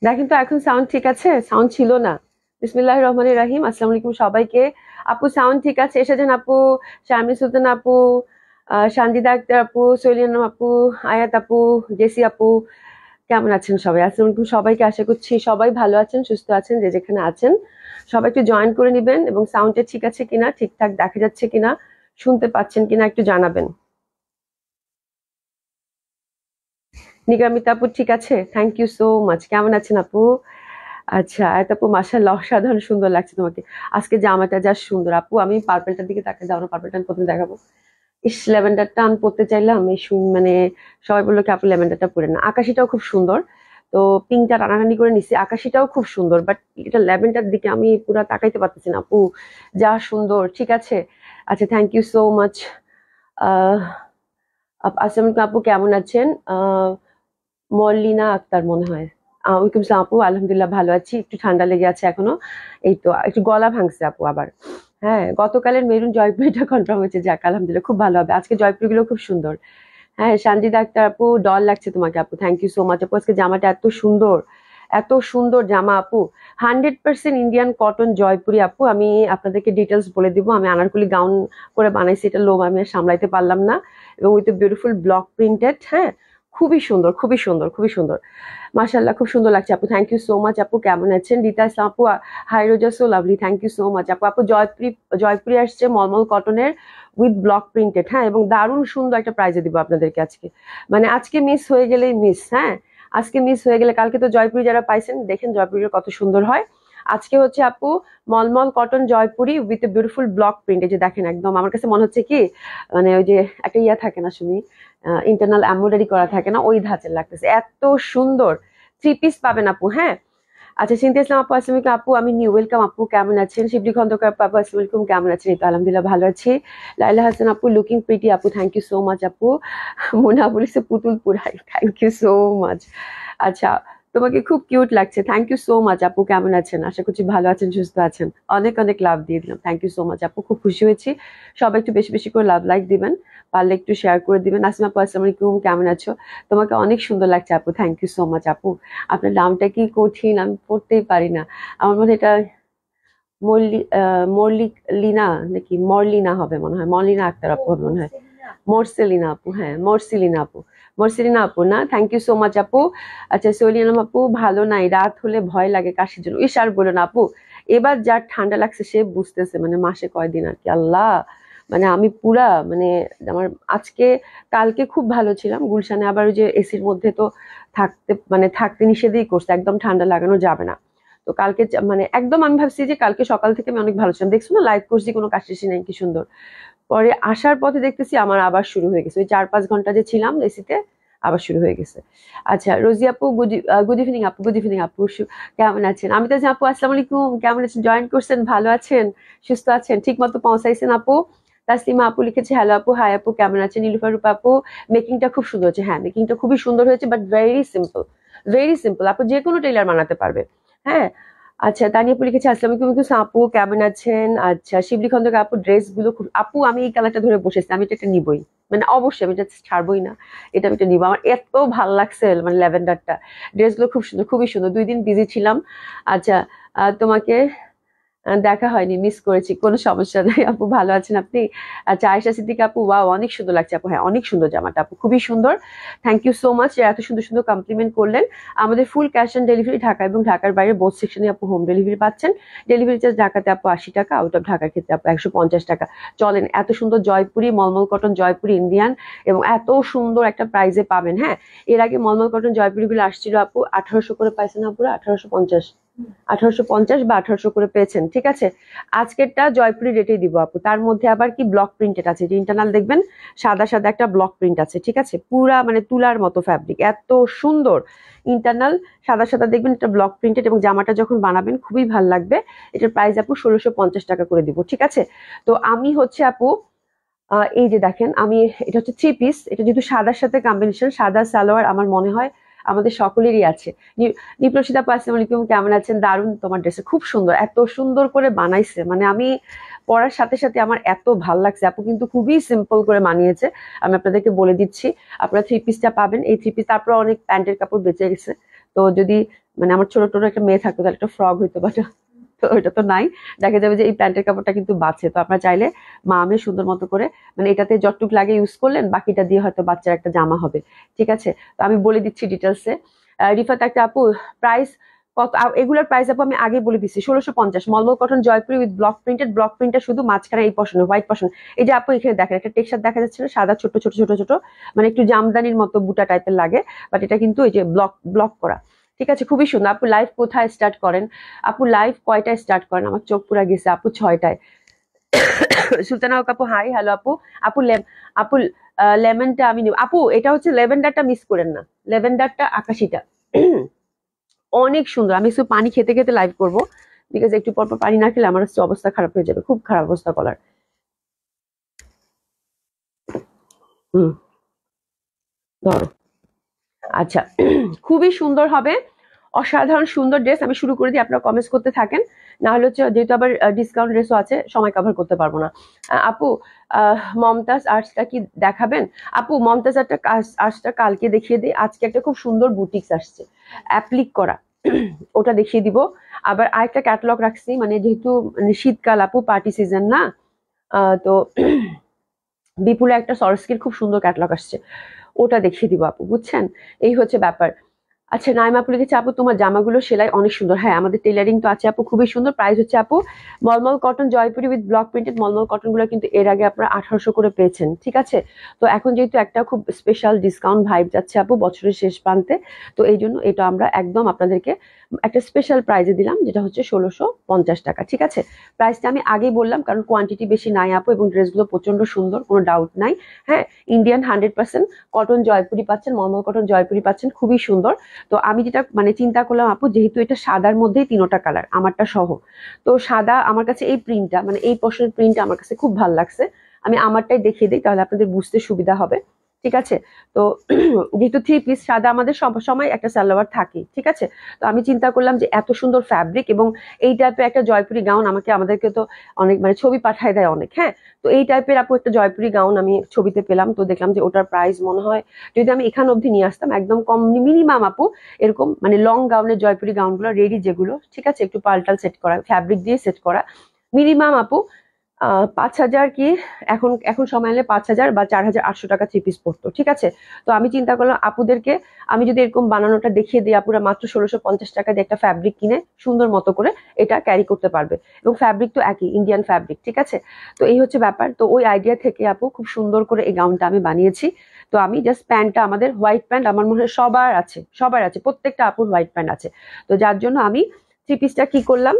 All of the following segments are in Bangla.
দেখেন তো এখন সাউন্ড ঠিক আছে? সাউন্ড ছিল না। বিসমিল্লাহির রহমানির রহিম। আসসালামু আলাইকুম সবাইকে। আপু সাউন্ড ঠিক আছে? এসেছেন আপু, শারমিন সুলতানা আপু, সানজিদা আক্তার আপু, সৈলিয়ানা আপু, আয়াত আপু, জেসি আপু, কেমন আছেন সবাই? আসসালামু আলাইকুম সবাইকে। আশা করছি সবাই ভালো আছেন, সুস্থ আছেন, যে যেখানে আছেন। সবাই একটু জয়েন করে নিবেন এবং সাউন্ডটা ঠিক আছে কিনা, ঠিকঠাক দেখা যাচ্ছে কিনা, শুনতে পাচ্ছেন কিনা একটু জানাবেন। নিগামিতা আপু ঠিক আছে? Thank you so much. কেমন আছেন আপু? আচ্ছা, এত আপু মাশাআল্লাহ অসাধারণ সুন্দর লাগছে তোমাকে। আজকে জামাটা যা সুন্দর আপু, আমি পার্পলটার দিকে তাকে দাও না, পার্পলটা আমি প্রথমে দেখাবো। ইস, ল্যাভেন্ডারটা আমি পরতে চাইলাম, মানে সবাই বললো কি আপু ল্যাভেন্ডারটা পরে না। আকাশিটাও খুব সুন্দর, তো পিঙ্কটা টানাটানি করে নিছি। আকাশিটাও খুব সুন্দর, বাট এটা ল্যাভেন্ডার দিকে আমি পুরো তাকাইতে পারতেছি না আপু, যা সুন্দর। ঠিক আছে, আচ্ছা, থ্যাংক ইউ সো মাচ। আহ আসসালামু আলাইকুম আপু, কেমন আছেন? মল্লিনা আক্তার মনে হয়। ওয়ালাইকুম আসসালাম আপু, আলহামদুলিল্লাহ ভালো আছি। একটু ঠান্ডা লেগে আছে এখনো, এই তো একটু গলা ভাঙছে আপু আবার। হ্যাঁ, গতকালের মেরুন জয়পুরিটা কনফার্ম হয়েছে, যাক আলহামদুলিল্লাহ, খুব ভালো হবে। আজকে জয়পুরি গুলো খুব সুন্দর। হ্যাঁ, সানজিদা আক্তার আপু, ডল লাগছে তোমাকে আপু, থ্যাংক ইউ সো মাচ আপু। আজকে জামাটা এত সুন্দর, এত সুন্দর জামা আপু। 100% ইন্ডিয়ান কটন জয়পুরি আপু। আমি আপনাদেরকে ডিটেলস বলে দিব। আমি আনারকলি গাউন করে বানাইছি, এটা লোম আমি আর সামলাইতে পারলাম না, এবং উইথ বিউটিফুল ব্লক প্রিন্টেড। হ্যাঁ, খুবই সুন্দর, খুবই সুন্দর, খুবই সুন্দর। মাশাআল্লাহ, খুব সুন্দর লাগছে আপু, থ্যাংক ইউ সো মাচ আপু। কেমন আছেন? রীতা ইসলাম আপু, hi Roza, so lovely, thank you so much আপু। আপু জয়পুরি, জয়পুরি আসছে মলমল কটনের উইথ ব্লক প্রিন্টেড। হ্যাঁ, এবং দারুণ সুন্দর একটা প্রাইজে দিব আপনাদেরকে আজকে। মানে আজকে মিস হয়ে গেলেই মিস। হ্যাঁ, আজকে মিস হয়ে গেলে, কালকে তো জয়পুরি যারা পাইছেন দেখেন জয়পুরির কত সুন্দর হয়। আজকে হচ্ছে আপু mulmul cotton Jaipuri with beautiful block print. এই যে দেখেন, একদম আমার কাছে মনে হচ্ছে কি, মানে ওই যে একটা ইয়া থাকে না শুনি, ইন্টারনাল এমব্রয়ডারি করা থাকে না, ওই ধাঁচের লাগতেছে, এত সুন্দর। 3 পিস পাবেন আপু। হ্যাঁ, আচ্ছা, চিন্তা ইসলাম আপু, আসসালামু আলাইকুম আপু, আমি নিউ, ওয়েলকাম আপু, কেমন আছেন? শিবলি খন্দকার আপু, আসসালামু আলাইকুম, কেমন আছেন? এই তো আলহামদুলিল্লাহ ভালো আছি। লাইলা হাসান আপু, লুকিং প্রিটি আপু, থ্যাংক ইউ সো মাচ আপু। মোনা বলিছে পুতুল পুরাই, থ্যাংক ইউ সো মাচ। আচ্ছা, তোমাকে খুব কিউট লাগছে, থ্যাংক ইউ সো মাচ আপু। কেমন আছেন? আশা করছি ভালো আছেন, সুস্থ আছেন। অনেক অনেক লাভ দিয়ে দিলাম, থ্যাংক ইউ সো মাচ আপু, খুব খুশি হয়েছি। সবাই একটু বেশি বেশি করে লাভ লাইক দিবেন, পারলে একটু শেয়ার করে দিবেন। নাসিমা আপু, আসসালামু আলাইকুম, কেমন আছো? তোমাকে অনেক সুন্দর লাগছে আপু, থ্যাংক ইউ সো মাচ আপু। আপনার নামটা কি কঠিন, আমি পড়তেই পারি না। আমার মনে হয় এটা মল্লিক লিনা নাকি মরলিনা হবে মনে হয়, মরলিনা আক্তার আপু হবে মনে হয়। মোরসেলিনা আপু, হ্যাঁ মোরসেলিনা আপু, মোরসেলিনা আপু না, থ্যাংক ইউ সো মাচ আপু। আচ্ছা, সোলিয়ানাম আপু, ভালো নাই, রাত হলে ভয় লাগে কাশির জন্য। ইস, আর বলো না আপু, এবার যার ঠান্ডা লাগছে সে বুঝতেছে, মানে মাসে কয়দিন আর কি, আল্লাহ। মানে আমি পুরা, মানে আমার আজকে, কালকে খুব ভালো ছিলাম গুলশানে, আবার ওই যে এসির মধ্যে তো থাকতে, মানে থাকতে নিষেধই করছে, একদম ঠান্ডা লাগানো যাবে না। তো কালকে মানে একদম আমি ভাবছি যে কালকে সকাল থেকে আমি অনেক ভালো ছিলাম, দেখছো না লাইভ করছি, কোনো কাশি নাই, কি সুন্দর। পরে আসার পথে দেখতেছি আমার আবার শুরু হয়ে গেছে, ওই 4-5 ঘন্টা যে ছিলাম এসিতে, আবার শুরু হয়ে গেছে। আচ্ছা, রোজি আপু, গুড ইভিনিং আপু, গুড ইভিনিং আপু, কেমন আছেন? আমি তো আপু, আসসালামু আলাইকুম, কেমন আছেন? জয়েন করছেন, ভালো আছেন, সুস্থ আছেন, ঠিক মতো পৌঁছাইছেন আপু? তাসলিমা আপু লিখেছে হ্যালো আপু, হাই আপু, কেমন আছেন? নীলুফার রূপা আপু, মেকিংটা খুব সুন্দর হয়েছে। হ্যাঁ, মেকিংটা খুবই সুন্দর হয়েছে, but very simple, very simple আপু, যে কোনো টেইলার বানাতে পারবে। হ্যাঁ, আচ্ছা, তানিয়া আপু লিখেছে আসসালামু আলাইকুম আপু, কেমন আছেন? আচ্ছা, শিবলি খন্দকার আপু, ড্রেস গুলো খুব, আপু আমি এই কালারটা ধরে বসেছি, আমি এটা একটা নিবই, মানে অবশ্যই আমি এটা ছাড়বই না, এটা আমি এটা নিবো, আমার এত ভাল লাগছে, মানে ল্যাভেন্ডারটা। ড্রেসগুলো খুব সুন্দর, খুবই সুন্দর। 2 দিন বিজি ছিলাম। আচ্ছা, তোমাকে দেখা হয়নি, মিস করেছি, কোনো সমস্যা নাই আপু, ভালো আছেন আপনি? আচ্ছা, আয়েশা সিদ্দিক আপু, ওয়াও অনেক সুন্দর লাগছে আপু। হ্যাঁ, অনেক সুন্দর জামাটা আপু, খুবই সুন্দর। থ্যাংক ইউ সো মাচ, এত সুন্দর সুন্দর কমপ্লিমেন্ট করলেন। আমাদের full cash on delivery, Dhaka এবং ঢাকার বাইরে বোথ সেকশনে আপু হোম ডেলিভারি পাচ্ছেন। ডেলিভারি চার্জ ঢাকাতে আপু 80 টাকা, আউট অফ ঢাকার ক্ষেত্রে আপু 150 টাকা। চলেন, এত সুন্দর জয়পুরি, মলমল কটন জয়পুরি ইন্ডিয়ান, এবং এত সুন্দর একটা প্রাইজে পাবেন। হ্যাঁ, এর আগে মলমল কটন জয়পুরি গুলো আসছিল আপু 1800 করে পাইছেন আপুরা, 1850, 1850 বা 1800 করে পেয়েছেন। ঠিক আছে, আজকেরটা জয়পুরি রেটেই দিব আপু। তার মধ্যে আবার কি ব্লক প্রিন্টেড আছে, যে ইন্টারনাল দেখবেন সাদা সাদা একটা ব্লক প্রিন্ট আছে। ঠিক আছে, পুরা মানে তুলার মতো ফ্যাব্রিক, এত সুন্দর। ইন্টারনাল সাদা সাদা দেখবেন, একটা ব্লক প্রিন্টেড, এবং জামাটা যখন বানাবেন খুবই ভালো লাগবে। এটার প্রাইস আপু 1650 টাকা করে দিব। ঠিক আছে, তো আমি হচ্ছে আপু, এই যে দেখেন, আমি, এটা হচ্ছে 3 পিস, এটা যেহেতু সাদার সাথে কম্বিনেশন, সাদা সালোয়ার আমার মনে হয় আমাদের সকলেরই আছে। নিপ্রসিতা আপু, আসসালামু আলাইকুম, কেমন আছেন? দারুণ তোমার ড্রেসে, খুব সুন্দর, এত সুন্দর করে বানাইছে, মানে আমি পরার সাথে সাথে আমার এত ভাল লাগছে আপু, কিন্তু খুবই সিম্পল করে মানিয়েছে। আমি আপনাদেরকে বলে দিচ্ছি, আপনারা 3 পিসটা পাবেন, এই 3 পিস, তারপর অনেক প্যান্টের কাপড় বেঁচে গেছে, তো যদি মানে আমার ছোট ছোট একটা মেয়ে থাকতো, তাহলে একটা ফ্রক হইতো, বাট তো ওইটা তো নাই। দেখা যাবে যে এই প্যান্টের কাপড়টা কিন্তু বাঁচে, তো আপনারা চাইলে মা আমি সুন্দর মতো করে মানে এটাতে যতটুক লাগে ইউজ করলেন, বাকিটা দিয়ে হয়তো বাচ্চার একটা জামা হবে। ঠিক আছে, তো আমি বলে দিচ্ছি ডিটেলসে। রিফাত একটা আপু, প্রাইস কত? এগুলোর প্রাইস আপু আমি আগেই বলে দিচ্ছি, 1650 mulmul cotton Jaipuri with block printed. Block প্রিন্টটা শুধু মাঝখানে এই পশনে হোয়াইট পশন। এই যে আপু এখানে দেখেন একটা টেক্সচার দেখা যাচ্ছে না, সাদা ছোট ছোট ছোট ছোট, মানে একটু জামদানির মতো বুটা টাইপের লাগে, বাট এটা কিন্তু এই যে ব্লক ব্লক করা। ঠিক আছে, খুবই সুন্দর। আপু লাইভ কোথায় স্টার্ট করেন? আপু লাইভ কয়টায় স্টার্ট করেন? আমার চোখ পুরা গেছে আপু, 6টায়। সুলতানা হক আপু হাই, হ্যালো আপু। আপু আপু লেমনটা আমি নিব আপু, এটা হচ্ছে লেভেন্ডারটা, মিস করেন না, লেভেন্ডারটা আকাশিটা অনেক সুন্দর। আমি শুধু পানি খেতে খেতে লাইভ করবো, বিকজ একটু পর পর পানি না খেলে আমার হচ্ছে অবস্থা খারাপ হয়ে যাবে, খুব খারাপ অবস্থা গলার। হুম, ধরো। আচ্ছা, খুবই সুন্দর হবে, অসাধারণ সুন্দর ড্রেস। আমি শুরু করে দিই, আপনারা কমেন্টস করতে থাকেন, না হলে হচ্ছে যেহেতু আবার ডিসকাউন্ট ড্রেসও আছে, সময় কভার করতে পারবো না। আপু মমতাজ আর্টসটা কি দেখাবেন? আপু মমতাজ আর্টসটা কালকে দেখিয়ে দিই, আজকে একটা খুব সুন্দর বুটিক্স আসছে অ্যাপ্লিক করা, ওটা দেখিয়ে দিব। আবার আরেকটা ক্যাটালগ রাখছি, মানে যেহেতু মানে শীতকাল আপু, পার্টি সিজন না, তো বিপুলে একটা সরস্কির খুব সুন্দর ক্যাটালগ আসছে, ওটা দেখিয়ে দিব আপু, বুঝছেন? এই হচ্ছে ব্যাপার। আচ্ছা, নাইমা আপু লিখেছে আপু তোমার জামাগুলো সেলাই অনেক সুন্দর। হ্যাঁ, আমাদের টেলারিং তো আছে আপু, খুবই সুন্দর। প্রাইস হচ্ছে আপু mulmul cotton Jaipuri with block printed. Mulmul cotton গুলো কিন্তু এর আগে আপনারা 1800 করে পেয়েছেন, ঠিক আছে? তো এখন যেহেতু একটা খুব স্পেশাল ডিসকাউন্ট ভাইব যাচ্ছে আপু বছরের শেষ প্রান্তে, তো এই জন্য এটা আমরা একদম আপনাদেরকে একটা স্পেশাল প্রাইজে দিলাম, যেটা হচ্ছে 1650 টাকা। ঠিক আছে, প্রাইসটা আমি আগেই বললাম, কারণ কোয়ান্টিটি বেশি নাই আপু, এবং ড্রেসগুলো প্রচন্ড সুন্দর, কোনো ডাউট নাই। হ্যাঁ, ইন্ডিয়ান 100% কটন জয়পুরি পাচ্ছেন, মলমল কটন জয়পুরি পাচ্ছেন, খুবই সুন্দর। তো আমি যেটা মানে চিন্তা করলাম আপু, যেহেতু এটা সাদার মধ্যেই 3টা কালার, আমারটা সহ, তো সাদা আমার কাছে এই প্রিন্টটা মানে এই পশনের প্রিন্টটা আমার কাছে খুব ভালো লাগছে। আমি আমারটাই দেখিয়ে দিই, তাহলে আপনাদের বুঝতে সুবিধা হবে। ঠিক আছে, তো যেহেতু 3 পিস সাদা আমাদের সব সময় একটা সালোয়ার থাকে, ঠিক আছে, তো আমি চিন্তা করলাম যে এত সুন্দর ফ্যাব্রিক এবং এই টাইপের একটা জয়পুরি গাউন আমাদেরকে তো অনেক মানে ছবি পাঠায় দেয় অনেক। হ্যাঁ, তো এই টাইপের আপু একটা জয়পুরি গাউন আমি ছবিতে পেলাম, তো দেখলাম যে ওটার প্রাইস মনে হয় যদি আমি এখান অবধি নিয়ে আসতাম একদম কম, মিনিমাম আপু এরকম মানে লং গাউনের জয়পুরি গাউনগুলো রেডি যেগুলো, ঠিক আছে, একটু পাল্টাল সেট করা, ফ্যাব্রিক দিয়ে সেট করা, মিনিমাম আপু 5000 কি, এখন এখন সময় এলে 5000 বা 4800 টাকা 3 পিস পড়তো। ঠিক আছে, তো আমি চিন্তা করলাম আপুদেরকে আমি যদি এরকম বানানোটা দেখিয়ে দিই, আপুরা মাত্র 1650 টাকা দিয়ে একটা ফ্যাব্রিক কিনে সুন্দর মতো করে এটা ক্যারি করতে পারবে, এবং ফ্যাব্রিক তো একই ইন্ডিয়ান ফ্যাব্রিক। ঠিক আছে, তো এই হচ্ছে ব্যাপার। তো ওই আইডিয়া থেকে আপু খুব সুন্দর করে এই গাউনটা আমি বানিয়েছি। তো আমি জাস্ট প্যান্টটা, আমাদের হোয়াইট প্যান্ট আমার মনে হয় সবার আছে, প্রত্যেকটা আপুর হোয়াইট প্যান্ট আছে, তো যার জন্য আমি 3 পিসটা কি করলাম,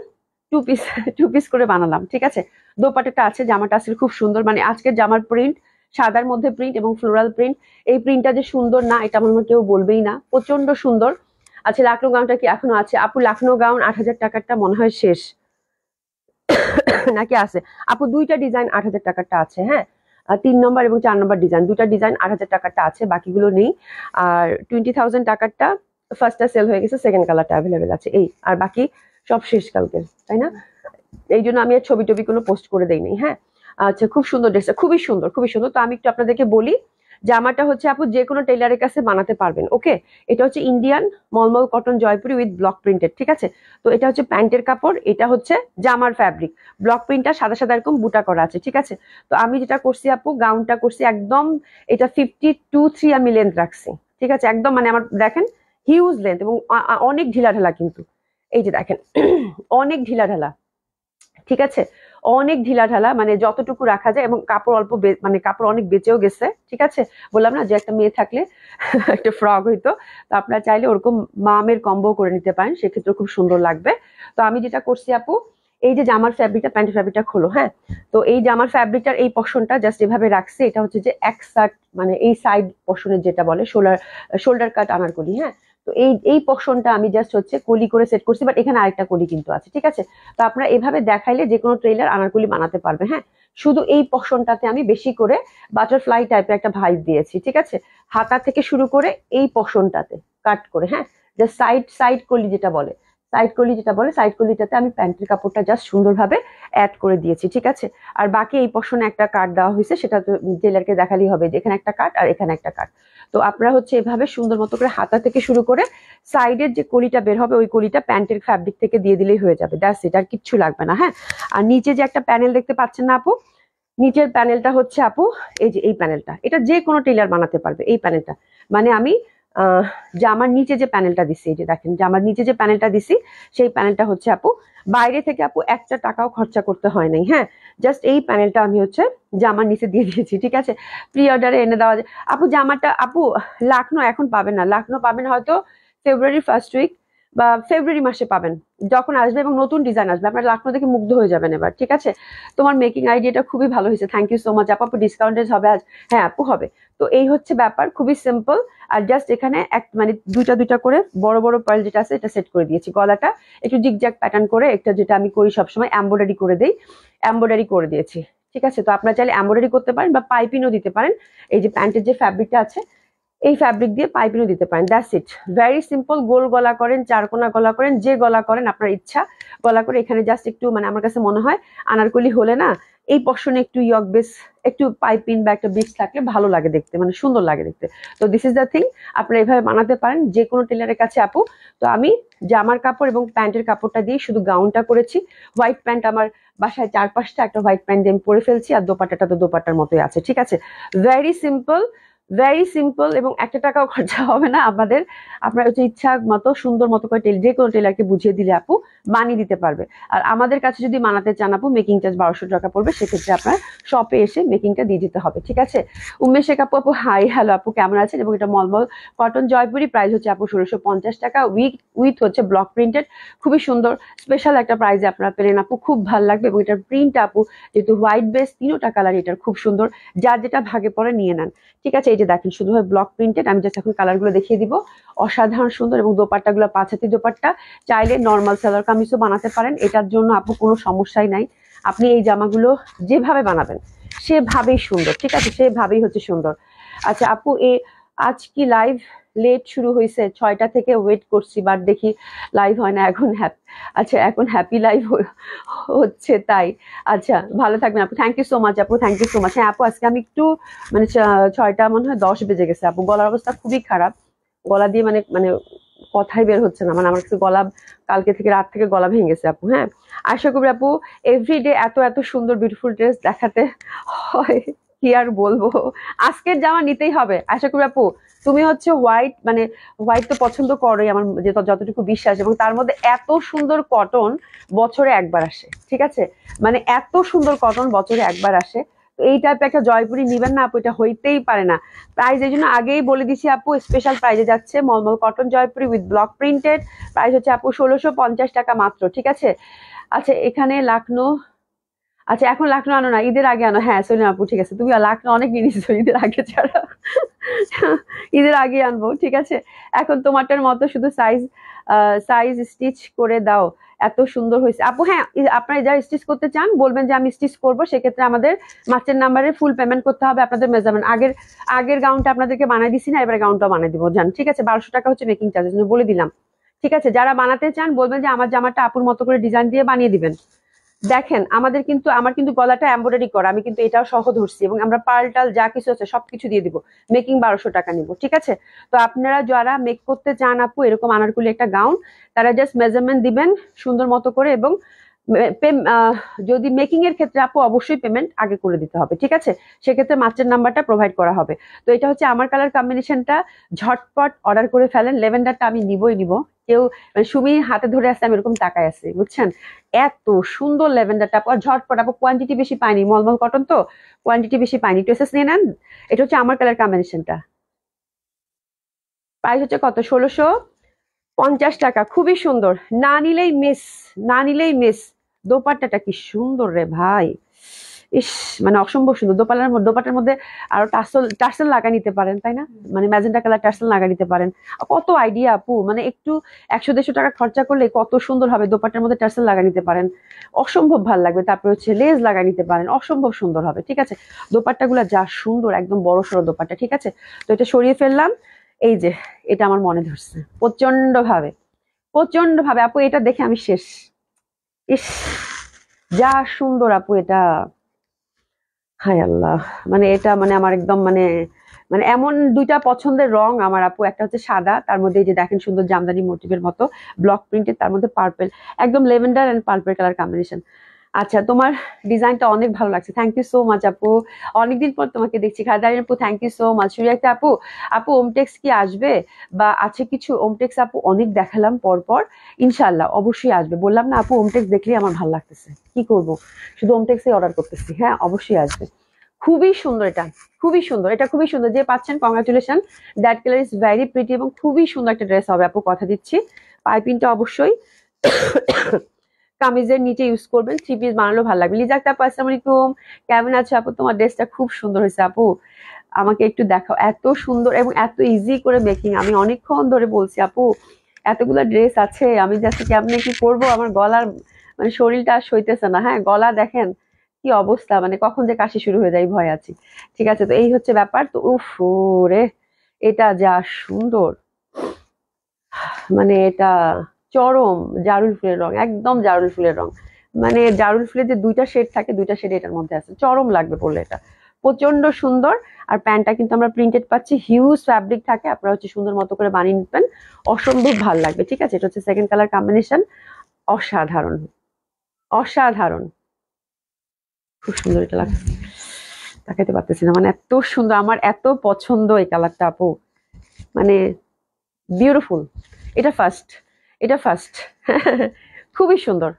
2 পিস 2 পিস করে বানালাম। ঠিক আছে, দোপাট্টাটা আছে, জামাটা আসলে খুব সুন্দর, মানে আজকের জামার প্রিন্ট সাদার মধ্যে প্রিন্ট এবং ফ্লোরাল প্রিন্ট, এই প্রিন্টটা যে সুন্দর না এটা আমার মনে কেউ বলবেই না, প্রচন্ড সুন্দর। আচ্ছা, লাখনৌ গাউনটা কি এখনো আছে আপু? লাখনৌ গাউন 8000 টাকারটা মনে হয় শেষ নাকি আছে আপু? 2টা ডিজাইন 8000 টাকারটা আছে, হ্যাঁ, 3 নম্বর এবং 4 নম্বর ডিজাইন, 2টা ডিজাইন 8000 টাকারটা আছে, বাকিগুলো নেই। আর 20,000 টাকারটা ফার্স্টটা সেল হয়ে গেছে, সেকেন্ড কালারটা অ্যাভেলেবেল আছে, এই আর বাকি সব শেষ কালকে, তাই না? এই জন্য আমি আর ছবি টবি কোনো পোস্ট করে দেইনি। হ্যাঁ, আচ্ছা, খুব সুন্দর ড্রেসটা, খুবই সুন্দর খুবই সুন্দর। তো আমি একটু আপনাদেরকে বলি, জামাটা হচ্ছে আপু যে কোনো টেইলারের কাছে বানাতে পারবেন। ওকে, এটা হচ্ছে Indian mulmul cotton Jaipuri with block printed. ঠিক আছে, তো এটা হচ্ছে প্যান্টের কাপড়, এটা হচ্ছে জামার ফ্যাব্রিক, ব্লক প্রিন্টটা সাদা সাদা এরকম বুটা করা আছে। ঠিক আছে, তো আমি যেটা করছি আপু, গাউনটা করছি একদম, এটা 52-3 আমি লেন্থ রাখছি। ঠিক আছে, একদম মানে আমার দেখেন হিউজ লেন্থ, এবং অনেক ঢিলা ঢালা কিন্তু, এই যে দেখেন অনেক ঢিলা ঢালা। ঠিক আছে, অনেক ঢিলা ঢালা, মানে যতটুকু রাখা যায়, এবং কাপড় অল্প মানে কাপড় অনেক বেঁচেও গেছে। ঠিক আছে, বললাম না যে একটা মেয়ে থাকলে একটা ফ্রক হইতো, তো আপনারা চাইলে ওরকম মামের কম্বো করে নিতে পারেন, সেক্ষেত্রে খুব সুন্দর লাগবে। তো আমি যেটা করছি আপু, এই যে জামার ফ্যাব্রিকটা, প্যান্টের ফ্যাব্রিকটা খোলো, হ্যাঁ, তো এই জামার ফ্যাব্রিকটার এই পশনটা জাস্ট এভাবে রাখছে, এটা হচ্ছে যে এক সাইড মানে এই সাইড পশনের যেটা বলে শোল্ডার কাট আনারকলি। হ্যাঁ, তো এই পশনটা আমি জাস্ট হচ্ছে কলি করে সেট করছি, বাট এখানে আরেকটা কলি কিন্তু আছে। ঠিক আছে, তো আপনারা এভাবে দেখাইলে যে কোনো ট্রেলার আনারকলি বানাতে পারবে। হ্যাঁ, শুধু এই পশনটাতে আমি বেশি করে বাটারফ্লাই টাইপের একটা ভাইব দিয়েছি। ঠিক আছে, হাতা থেকে শুরু করে এই পশনটাতে কাট করে, হ্যাঁ, যে সাইড সাইড কলি যেটা বলে, সাইড কলি যেটা বলে, সাইড কলিটাতে আমি প্যান্টের কাপড়টা জাস্ট সুন্দরভাবে অ্যাড করে দিয়েছি, ঠিক আছে। আর বাকি এই পোর্শনে একটা কাট দেওয়া হয়েছে, সেটা তো টেলারকে দেখালেই হবে যে এখানে একটা কাট আর এখানে একটা কাট। তো আপনারা হচ্ছে এভাবে সুন্দর মতো করে হাতা থেকে শুরু করে সাইডের যে কলিটা বের হবে ওই কলিটা প্যান্টের ফ্যাব্রিক থেকে দিয়ে দিলেই হয়ে যাবে, দ্যাটস ইট, আর কিচ্ছু লাগবে না। হ্যাঁ, আর নিচে যে একটা প্যানেল দেখতে পাচ্ছেন না আপু, নিচের প্যানেলটা হচ্ছে আপু এই যে এই প্যানেলটা, এটা যে কোনো টেলার বানাতে পারবে এই প্যানেলটা। মানে আমি জামার নিচে যে প্যানেলটা দিছি, এই যে দেখেন জামার নিচে যে প্যানেলটা দিছি সেই প্যানেলটা হচ্ছে আপু বাইরে থেকে আপু একটা টাকাও খরচা করতে হয় নাই। হ্যাঁ, জাস্ট এই প্যানেলটা আমি হচ্ছে জামার নিচে দিয়ে দিয়েছি, ঠিক আছে। প্রি অর্ডারে এনে দেওয়া যায় আপু। জামাটা আপু লাখনো এখন পাবেন না, লাখনো পাবেন হয়তো ফেব্রুয়ারি ফার্স্ট উইক বা ফেব্রুয়ারি মাসে পাবেন, যখন আসবে এবং নতুন ডিজাইন আসবে আপনার লাখনো দেখে মুগ্ধ হয়ে যাবেন এবার, ঠিক আছে। তোমার মেকিং আইডিয়াটা খুবই ভালো হয়েছে, থ্যাংক ইউ সো মাচ আপু। আপু ডিসকাউন্টেজ হবে আজ? হ্যাঁ আপু হবে। তো এই হচ্ছে ব্যাপার, খুবই সিম্পল। আর জাস্ট এখানে এক মানে দুইটা দুইটা করে বড় বড় পার্ল যেটা আছে এটা সেট করে দিয়েছি। গলাটা একটু জিগজ্যাগ প্যাটার্ন করে, একটা যেটা আমি করি সবসময় এমব্রয়ডারি করে দেই, এমব্রয়ডারি করে দিয়েছি, ঠিক আছে। তো আপনারা চাইলে এমব্রয়ডারি করতে পারেন বা পাইপিংও দিতে পারেন। এই যে প্যান্টের যে ফ্যাব্রিকটা আছে এই ফ্যাব্রিক দিয়ে পাইপিংও দিতে পারেন, দ্যাটস ইট, ভেরি সিম্পল। গোল গলা করেন, চারকোনা গলা করেন, যে গলা করেন আপনার ইচ্ছা গলা করে। এখানে জাস্ট একটু মানে আমার কাছে মনে হয় আনারকলি হলে না এই পশনে একটু ইয়ক বেস, একটু পাইপিং বা একটা বিটস থাকলে ভালো লাগে দেখতে, মানে সুন্দর লাগে দেখতে। তো দিস ইজ দ্য থিং, আপনারা এভাবে বানাতে পারেন যে কোনো টেলারের কাছে আপু। তো আমি জামার কাপড় এবং প্যান্টের কাপড়টা দিয়ে শুধু গাউনটা করেছি। হোয়াইট প্যান্ট আমার বাসায় 4-5টা, একটা হোয়াইট প্যান্ট দিয়ে আমি পরে ফেলছি, আর দোপাট্টাটা তো দোপাট্টার মতোই আছে, ঠিক আছে। ভেরি সিম্পল, ভেরি সিম্পল, এবং একটা টাকাও খরচা হবে না আপনাদের। আপনার হচ্ছে ইচ্ছা মতো সুন্দর মতো করে যে কোনো টেলারকে বুঝিয়ে দিলে আপু বানিয়ে দিতে পারবে। আর আমাদের কাছে যদি বানাতে চান আপু মেকিং চার্জ 1200 টাকা পড়বে, সেক্ষেত্রে আপনার শপে এসে মেকিংটা দিয়ে দিতে হবে, ঠিক আছে। উমেশ শেখ আপু, আপু হাই, হ্যালো আপু, কেমন আছেন? এবং এটা মলমল কটন জয়পুরি, প্রাইস হচ্ছে আপু 1650 টাকা, উইথ হচ্ছে ব্লক প্রিন্টেড, খুবই সুন্দর স্পেশাল একটা প্রাইজে আপনারা পেলেন আপু, খুব ভালো লাগবে। এবং এটার প্রিন্ট আপু যেহেতু হোয়াইট বেস, 3টা কালার এটার খুব সুন্দর, যার যেটা ভাগে পরে নিয়ে নেন, ঠিক আছে। এই যে দেখেন শুধু ব্লক প্রিন্টেড, আমি জাস্ট এখন কালার গুলো দেখিয়ে দিব, অসাধারণ সুন্দর। এবং দোপাট্টা গুলো 5 হাতি দোপাট্টা, চাইলে নর্মাল সালোয়ার কামিজও বানাতে পারেন, এটার জন্য আপু কোনো সমস্যাই নাই। আপনি এই জামাগুলো যেভাবে বানাবেন সেভাবেই সুন্দর, ঠিক আছে, সেভাবেই হচ্ছে সুন্দর। আচ্ছা আপু, আজ কি লাইভ লেট শুরু হয়েছে? 6টা থেকে ওয়েট করছি, বাট দেখি লাইভ হয় না এখন। আচ্ছা এখন হ্যাপি লাইভ হচ্ছে তাই। আচ্ছা ভালো থাকবেন আপু, থ্যাংক ইউ সো মাচ আপু, থ্যাংক ইউ সো মাচ। হ্যাঁ আপু আজকে আমি একটু মানে 6টা মনে হয় 10 বেজে গেছে আপু, গলার অবস্থা খুবই খারাপ, গলা দিয়ে মানে মানে কথাই বের হচ্ছে না, মানে আমার কাছে গলা কালকে থেকে রাত থেকে গলা ভেঙে গেছে আপু। হ্যাঁ, আশা করি আপু এভরিডে এত এত সুন্দর বিউটিফুল ড্রেস দেখাতে হয়, কি আর বলবো, আজকের জামা নিতেই হবে। আশা করি আপু তুমি হচ্ছে হোয়াইট, মানে হোয়াইট তো পছন্দ করোই, আমার যে যতটুকু বিশ্বাস, এবং তার মধ্যে এত সুন্দর কটন বছরে একবার আসে, ঠিক আছে, মানে এত সুন্দর কটন বছরে একবার আসে। তো এই টাইপের একটা জয়পুরি নিবেন না আপু, এটা হইতেই পারে না। প্রাইস এই জন্য আগেই বলে দিছি আপু, স্পেশাল প্রাইজে যাচ্ছে mulmul cotton Jaipuri with block printed, price হচ্ছে আপু 1650 টাকা মাত্র, ঠিক আছে। আচ্ছা এখানে লাখনো, আচ্ছা এখন লাখনো আনো না, ঈদের আগে আনো। হ্যাঁ সোনিয়া আপু ঠিক আছে, তুমি লাখনো অনেক নিয়ে নিচ্ছ ঈদের আগে ছাড়া, ঈদের আগে আনবো, ঠিক আছে। এখন তোমারটার মতো শুধু সাইজ স্টিচ করে দাও, এত সুন্দর হয়েছে আপু। হ্যাঁ আপনারা যারা স্টিচ করতে চান বলবেন যে আমি স্টিচ করবো, সেক্ষেত্রে আমাদের মাস্টার নাম্বারে ফুল পেমেন্ট করতে হবে। আপনাদের মেজারমেন্ট আগের গাউনটা আপনাদেরকে বানিয়ে দিছি না, এবারে গাউনটা বানিয়ে দিব জান, ঠিক আছে। 1200 টাকা হচ্ছে মেকিং চার্জ, বলে দিলাম, ঠিক আছে। যারা বানাতে চান বলবেন যে আমার জামাটা আপুর মতো করে ডিজাইন দিয়ে বানিয়ে দিবেন। দেখেন আমার কিন্তু গলাটা এমব্রয়ডারি করা, আমি কিন্তু এটাও সহ ধরছি, এবং আমরা পার্ল টাল যা কিছু আছে সবকিছু দিয়ে দিব, মেকিং 1200 টাকা নিব, ঠিক আছে। তো আপনারা যারা মেক করতে চান আপু এরকম আনারকুলি একটা গাউন, তারা জাস্ট মেজারমেন্ট দিবেন সুন্দর মতো করে, এবং যদি মেকিং এর ক্ষেত্রে আপু অবশ্যই পেমেন্ট আগে করে দিতে হবে, ঠিক আছে। সেক্ষেত্রে মাস্টার নাম্বারটা প্রোভাইড করা হবে। তো এটা হচ্ছে আমার কালার কম্বিনেশনটা, ঝটপট অর্ডার করে ফেলেন। লেভেন্ডারটা আমি নিবই নিব, কেউ মানে সুমি হাতে ধরে আসছে, আমি এরকম তাকায় আছি বুঝছেন, এত সুন্দর লেভেন্ডারটা। আর ঝটপট আপু, কোয়ান্টিটি বেশি পাইনি, মলমল কটন তো কোয়ান্টিটি বেশি পাইনি, একটু এসএস নিয়ে নেন। এটা হচ্ছে আমার কালার কম্বিনেশনটা, প্রাইস হচ্ছে কত? 1650 টাকা, খুবই সুন্দর, না নিলেই মিস, না নিলেই মিস। দোপাট্টাটা কি সুন্দর রে ভাই, ইস মানে অসম্ভব সুন্দর। দোপাট্টার মধ্যে আরো টার্সেল লাগা নিতে পারেন, তাই না, মানে ম্যাজেন্টা কালার টার্সেল লাগা নিতে পারেন। কত আইডিয়া আপু, মানে একটু 100-150 টাকা খরচা করলে কত সুন্দর হবে। দোপাট্টার মধ্যে টার্সেল লাগা নিতে পারেন, অসম্ভব ভালো লাগবে। তারপরে হচ্ছে লেজ লাগা নিতে পারেন, অসম্ভব সুন্দর হবে, ঠিক আছে। দোপাট্টা গুলা যা সুন্দর, একদম বড় সড়ো দোপাট্টা, ঠিক আছে। তো এটা সরিয়ে ফেললাম, এই যে এটা আমার মনে ধরছে প্রচন্ড ভাবে, প্রচন্ড ভাবে আপু, এটা দেখে আমি শেষ। ইস, যা সুন্দর আপু এটা, হায় আল্লাহ। মানে এটা মানে আমার একদম মানে, মানে এমন দুইটা পছন্দের রং আমার আপু, একটা হচ্ছে সাদা, তার মধ্যে এই যে দেখেন সুন্দর জামদানি মোটিভের মতো ব্লক প্রিন্টেড, তার মধ্যে পার্পল, একদম lavender and purple colour combination. আচ্ছা, তোমার ডিজাইনটা অনেক ভালো লাগছে, থ্যাংক ইউ সো মাচ আপু, অনেকদিন পর তোমাকে দেখছি। খাদারিন আপু থ্যাংক ইউ সো মাচ। একটা আপু, আপু ওমটেক্স কি আসবে বা আছে কিছু? ওমটেক্স আপু অনেক দেখালাম পর পর, ইনশাল্লাহ অবশ্যই আসবে, বললাম না আপু, ওমটেক্স দেখলেই আমার ভালো লাগতেছে, কি করব, শুধু ওমটেক্সই অর্ডার করতেছি। হ্যাঁ অবশ্যই আসবে, খুবই সুন্দর এটা, খুবই সুন্দর, এটা খুবই সুন্দর, যে পাচ্ছেন congratulation, that colour is very pretty এবং খুবই সুন্দর একটা ড্রেস হবে আপু, কথা দিচ্ছি। পাইপিংটা অবশ্যই কামিজের নিচে ইউজ করবেন, থ্রি পিস বানালেও ভালো লাগবে। লিজা আপু আসসালামু আলাইকুম, কেমন আছো আপু? তোমার ড্রেসটা খুব সুন্দর হয়েছে আপু, আমাকে একটু দেখাও, এত সুন্দর এবং এত ইজি করে মেকিং, আমি অনেকক্ষণ ধরে বলছি আপু, এতগুলো ড্রেস আছে, আমি জাস্ট কেমনে কি করবো, আমার গলার মানে শরীরটা আর সইতেছে না। হ্যাঁ গলা দেখেন কি অবস্থা, মানে কখন যে কাশি শুরু হয়ে যায় ভয় আছি। ঠিক আছে, তো এই হচ্ছে ব্যাপার। তো উফ রে, এটা যা সুন্দর, মানে এটা চরম জারুল ফুলের রং, একদম জারুল ফুলের রং, মানে জারুল ফুলের যে দুইটা শেড থাকে, দুইটা শেড এটার মধ্যে আছে, চরম লাগবে পরলে এটা, প্রচন্ড সুন্দর। আর প্যান্টটা কিন্তু আমরা প্রিন্টেড পাচ্ছি, হিউজ ফ্যাব্রিক থাকে, আপনারা হচ্ছে সুন্দর মতো করে বানিয়ে নিবেন, অসম্ভব ভালো লাগবে। ঠিক আছে, এটা হচ্ছে সেকেন্ড কালার কম্বিনেশন, অসাধারণ, অসাধারণ, খুব সুন্দর এটা লাগছে, তাকাইতে পারতেছি না, মানে এত সুন্দর, আমার এত পছন্দ এই কালারটা আপু, মানে বিউটিফুল। এটা ফার্স্ট, এটা ফার্স্ট খুবই সুন্দর,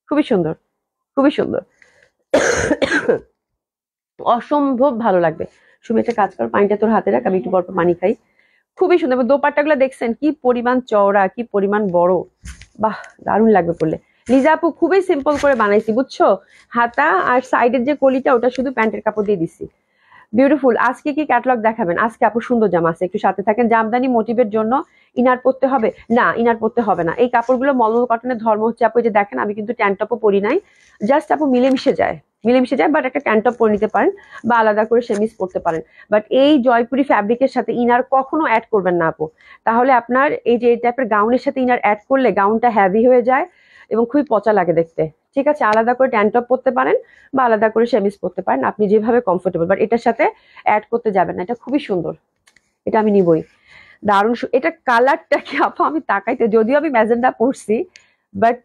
খুবই সুন্দর, খুবই সুন্দর, অসম্ভব ভালো লাগবে। সুমি একটা কাজ কর, পানিটা তোর হাতে রাখ, আমি একটু পর পর পানি খাই। খুবই সুন্দর, দোপাট্টা গুলা দেখছেন কি পরিমাণ চওড়া, কি পরিমাণ বড়, বাহ দারুণ লাগবে পরলে। লিজা আপু খুবই সিম্পল করে বানাইছি বুঝছো, হাতা আর সাইডের যে কলিটা ওটা শুধু প্যান্টের কাপড় দিয়ে দিছি। বিউটিফুল। আজকে কি ক্যাটালগ দেখাবেন? আজকে আপু সুন্দর জামা আছে, একটু সাথে থাকেন। জামদানি মোটিভের জন্য ইনার পরতে হবে না? ইনার পরতে হবে না, এই কাপড়গুলো মলমল কটনের ধর্ম হচ্ছে আপু, এই যে দেখেন আমি কিন্তু ট্যান টপও পরি নাই, জাস্ট আপু মিলেমিশে যায়, মিলেমিশে যায়, বাট একটা ট্যান টপ পরে নিতে পারেন বা আলাদা করে সেমিস পরতে পারেন। বাট এই জয়পুরি ফ্যাব্রিকের সাথে ইনার কখনো অ্যাড করবেন না আপু, তাহলে আপনার এই যে এই টাইপের গাউনের সাথে ইনার অ্যাড করলে গাউনটা হ্যাভি হয়ে যায় এবং খুবই পচা লাগে দেখতে। ঠিক আছে, আলাদা করে ট্যান টপ পরতে পারেন বা আলাদা করে সেমিস পরতে পারেন, আপনি যেভাবে কমফোর্টেবল, বাট এটার সাথে অ্যাড করতে যাবেন না। এটা খুবই সুন্দর, এটা আমি নিবই, দারুণ। এটা কালারটা কি আপা, আমি তাকাইতে, যদিও আমি ম্যাজেন্ডা পরছি, বাট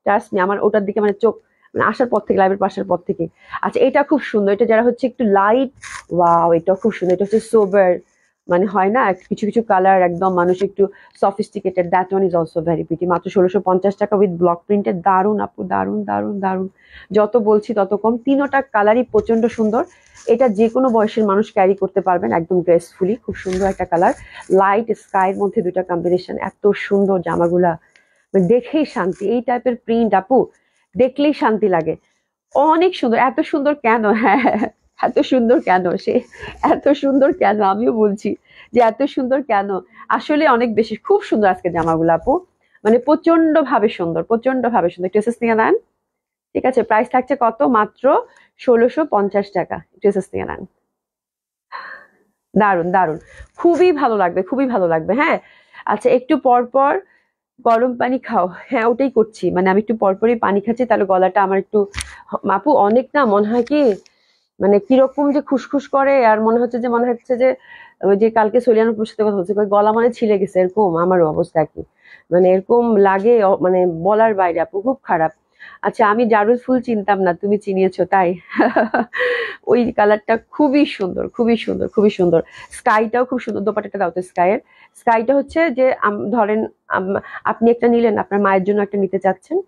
ট্রাস্ট মি আমার ওটার দিকে মানে চোখ, মানে আসার পর থেকে, লাইভের পাশার পর থেকে। আচ্ছা এটা খুব সুন্দর, এটা যারা হচ্ছে একটু লাইট, ওয়াও এটা খুব সুন্দর, এটা হচ্ছে সোবার, মানে হয় না কিছু কিছু কালার একদম মানুষ একটু sophisticated, that one is also very pretty, মাত্র 1650 টাকা উইথ ব্লক প্রিন্টেড, দারুণ আপু, দারুণ দারুণ দারুণ, যত বলছি তত কম। তিনোটা কালারই প্রচন্ড সুন্দর, এটা যে কোনো বয়সের মানুষ ক্যারি করতে পারবেন একদম গ্রেসফুলি, খুব সুন্দর একটা কালার, লাইট স্কাইয়ের মধ্যে দুটা কম্বিনেশন, এত সুন্দর জামাগুলা, মানে দেখেই শান্তি, এই টাইপের প্রিন্ট আপু দেখলেই শান্তি লাগে, অনেক সুন্দর। এত সুন্দর কেন? হ্যাঁ এত সুন্দর কেন সে, এত সুন্দর কেন, আমিও বলছি যে এত সুন্দর কেন, আসলে অনেক বেশি খুব সুন্দর আজকে জামাগুলো আপু, মানে প্রচন্ড ভাবে সুন্দর, প্রচন্ড ভাবে সুন্দর। ড্রেসেস নিয়ে নেন, ঠিক আছে, প্রাইস থাকছে কত, মাত্র 1650 টাকা, ড্রেসেস নিয়ে নেন, দারুন দারুন, খুবই ভালো লাগবে, খুবই ভালো লাগবে। হ্যাঁ আচ্ছা, একটু পর পর গরম পানি খাও, হ্যাঁ ওটাই করছি, মানে আমি একটু পরপরই পানি খাচ্ছি, তাহলে গলাটা আমার একটু, আপু অনেক না মনে হয় কি, মানে কিরকম যে খুসখুস করে, আর মনে হচ্ছে যে, মনে হচ্ছে যে ওই যে কালকে সলিয়ানুর সাথে কথা হচ্ছে, গলা মানে ছিলে গেছে, এরকম আমারও অবস্থা কি, মানে এরকম লাগে, মানে বলার বাইরে আপু, খুব খারাপ। আচ্ছা আমি জারুল ফুল চিনতাম না, তুমি চিনিয়েছো তাই ওই কালারটা খুবই সুন্দর, খুবই সুন্দর, খুবই সুন্দর। স্কাইটাও খুব সুন্দর, দোপাট্টাটা দাও তো স্কাইয়ের। স্কাইটা হচ্ছে যে ধরেন আপনি একটা নিলেন, আপনার মায়ের জন্য একটা নিতে চাচ্ছেন,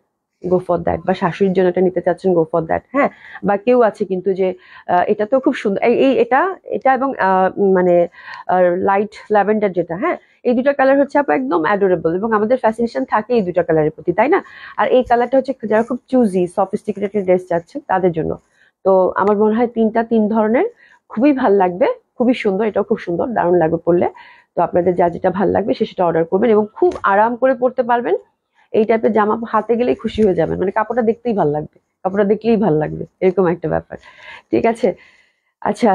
গো ফর দ্যাট, বা শাশুড়ির জন্য একটা নিতে চাচ্ছেন, গো ফর দ্যাট। হ্যাঁ, বা কেউ আছে কিন্তু যে এটা তো খুব সুন্দর, এই এটা এটা এবং মানে লাইট ল্যাভেন্ডার যেটা, হ্যাঁ এই দুটা কালার হচ্ছে আপু একদম অ্যাডোরেবল, এবং আমাদের ফ্যাসিনেশন থাকে এই দুটা কালারের প্রতি, তাই না? আর এই কালারটা হচ্ছে যারা খুব চুজি সফিস্টিকেটেড ড্রেস চাচ্ছেন তাদের জন্য। তো আমার মনে হয় তিন ধরনের খুবই ভাল লাগবে, খুবই সুন্দর, এটাও খুব সুন্দর, দারুণ লাগবে পরলে। তো আপনাদের যা যেটা ভাল লাগবে সেটা অর্ডার করবেন এবং খুব আরাম করে পরতে পারবেন। এই টাইপের জামা হাতে গেলেই খুশি হয়ে যাবেন, মানে কাপড়টা দেখতেই ভাল লাগবে, কাপড়টা দেখলেই ভাল লাগবে, এরকম একটা ব্যাপার। ঠিক আছে, আচ্ছা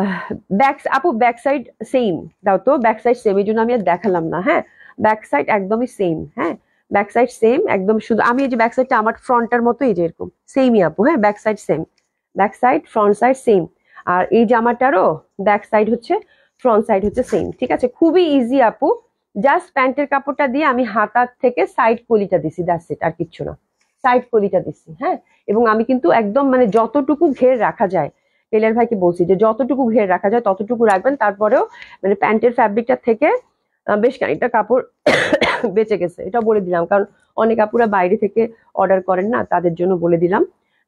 ব্যাক আপু, ব্যাক সাইড সেম দাও তো, ব্যাক সাইড সেম, এই জন্য আমি আর দেখালাম না। হ্যাঁ ব্যাক সাইড একদমই সেম, হ্যাঁ ব্যাক সাইড সেম একদম, শুধু আমি এই যে ব্যাক সাইডটা আমার ফ্রন্টটার মতো এই যে এরকম সেমই আপু, হ্যাঁ back side same, back side front side same. আর এই জামাটারও ব্যাক সাইড হচ্ছে ফ্রন্ট সাইড হচ্ছে সেম, ঠিক আছে, খুবই ইজি আপু। জাস্ট প্যান্টের কাপড়টা দিয়ে আমি হাতার থেকে সাইড কলিটা দিছি, দ্যাটস ইট, আর কিচ্ছু না, সাইড কলিটা দিছি, হ্যাঁ। এবং আমি কিন্তু একদম মানে যতটুকু ঘের রাখা যায়, টেলার ভাইকে বলছি যে যতটুকু ঘের রাখা যায় ততটুকু রাখবেন, তারপরেও মানে প্যান্টের ফ্যাব্রিকটা থেকে বেশ খানিকটা কাপড় বেঁচে গেছে, এটা বলে দিলাম, কারণ অনেক আপুরা বাইরে থেকে অর্ডার করেন না, তাদের জন্য বলে দিলাম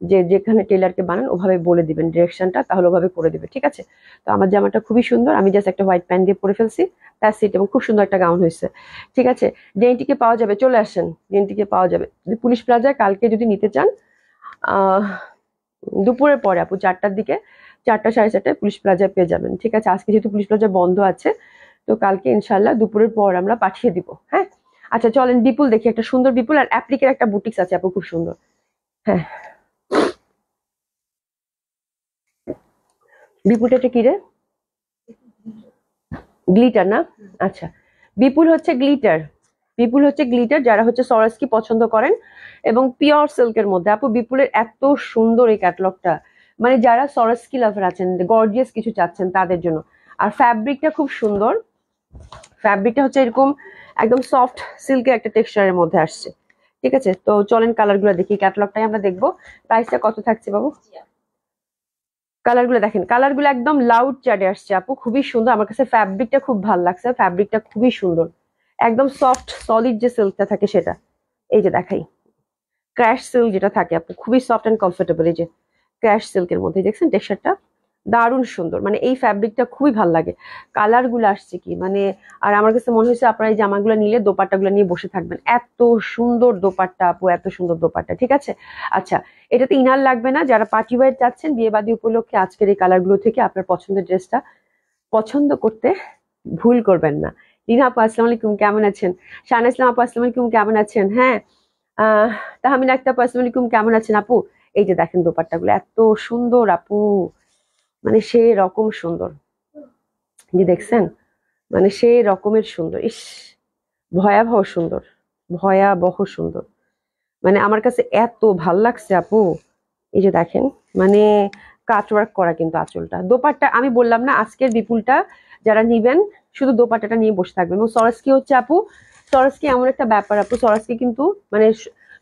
যে যেখানে টেলারকে বানান ওভাবে বলে দিবেন ডিরেকশনটা, তাহলে ওভাবে করে দিবে, ঠিক আছে। তো আমার জামাটা খুবই সুন্দর, আমি জাস্ট একটা হোয়াইট প্যান্ট দিয়ে পরে ফেলছি, দ্যাটস ইট, এবং খুব সুন্দর একটা গাউন হয়েছে, ঠিক আছে। জেএনটিকে পাওয়া যাবে, চলে আসেন, জেএনটিকে পাওয়া যাবে যদি পুলিশ প্লাজায় কালকে যদি নিতে চান, আহ দুপুরের পরে আপু 4টার দিকে, 4টা 4:30টায় পুলিশ প্লাজায় পেয়ে যাবেন, ঠিক আছে। আজকে যেহেতু পুলিশ প্লাজা বন্ধ আছে, তো কালকে ইনশাল্লাহ দুপুরের পর আমরা পাঠিয়ে দিব, হ্যাঁ। আচ্ছা চলেন বিপুল দেখি, একটা সুন্দর বিপুল আর অ্যাপ্লিকের একটা বুটিক্স আছে আপু, খুব সুন্দর, হ্যাঁ। বিপুলটা কি রে? গ্লিটার না? আচ্ছা, বিপুল হচ্ছে গ্লিটার, বিপুল হচ্ছে গ্লিটার, যারা হচ্ছে সরাসকি পছন্দ করেন এবং পিওর সিল্কের মধ্যে আপু, বিপুলের এত সুন্দর এই ক্যাটালগটা, মানে যারা সরাসকি লাভার আছেন, গর্জিয়াস কিছু চাচ্ছেন তাদের জন্য। আর ফ্যাব্রিকটা খুব সুন্দর, ফ্যাব্রিকটা হচ্ছে এরকম একদম সফট সিল্কের একটা টেক্সচারের মধ্যে আসছে, ঠিক আছে। তো চলেন কালারগুলো দেখি, ক্যাটালগটাই আমরা দেখবো। প্রাইসটা কত থাকছে বাবু? কালারগুলো দেখেন, কালারগুলো একদম লাউড চার্টে আসছে আপু, খুবই সুন্দর, আমার কাছে ফ্যাব্রিকটা খুব ভালো লাগছে, ফ্যাব্রিকটা খুবই সুন্দর, একদম সফট সলিড যে সিল্কটা থাকে সেটা, এই যে দেখাই ক্র্যাশ সিল্ক যেটা থাকে আপু, খুবই সফট অ্যান্ড কমফোর্টেবল, এই যে ক্র্যাশ সিল্কের মধ্যে দেখছেন টেক্সচারটা দারুণ সুন্দর, মানে এই ফ্যাব্রিকটা খুবই ভালো লাগে, কালার গুলো আসছে কি মানে। আর আমার কাছে মনে হয়েছে আপনারা এই জামাগুলো নিলে দোপাট্টা গুলো নিয়ে বসে থাকবেন, এত সুন্দর দোপাট্টা আপু, এত সুন্দর দোপাট্টা, ঠিক আছে। আচ্ছা, এটাতে ইনার লাগবে না, যারা পার্টি ওয়্যার চাচ্ছেন বিয়ে বাদী উপলক্ষে আজকের এই কালার গুলো থেকে আপনার পছন্দের ড্রেসটা পছন্দ করতে ভুল করবেন না। রিনা আপু আসসালামু আলাইকুম, কেমন আছেন? শাহানা ইসলাম আপু আসসালামু আলাইকুম, কেমন আছেন? হ্ঁ, তাহমিনা আক্তার আপু আসসালামু আলাইকুম, কেমন আছেন আপু? এই যে দেখেন দোপাট্টা গুলো এত সুন্দর আপু, মানে সে রকম সুন্দর, যে দেখছেন মানে সে রকমের সুন্দর, ইস ভয়াবহ সুন্দর, ভয়াবহ সুন্দর, মানে আমার কাছে এত ভাল লাগছে আপু। এই যে দেখেন মানে কাটওয়ার্ক করা কিন্তু আঁচলটা, দোপাট্টা আমি বললাম না আজকের বিপুলটা যারা নিবেন শুধু দোপাট্টাটা নিয়ে বসে থাকবেন। এবং সরাসকি হচ্ছে আপু, সরাসকি এমন একটা ব্যাপার আপু, সরাসকি কিন্তু মানে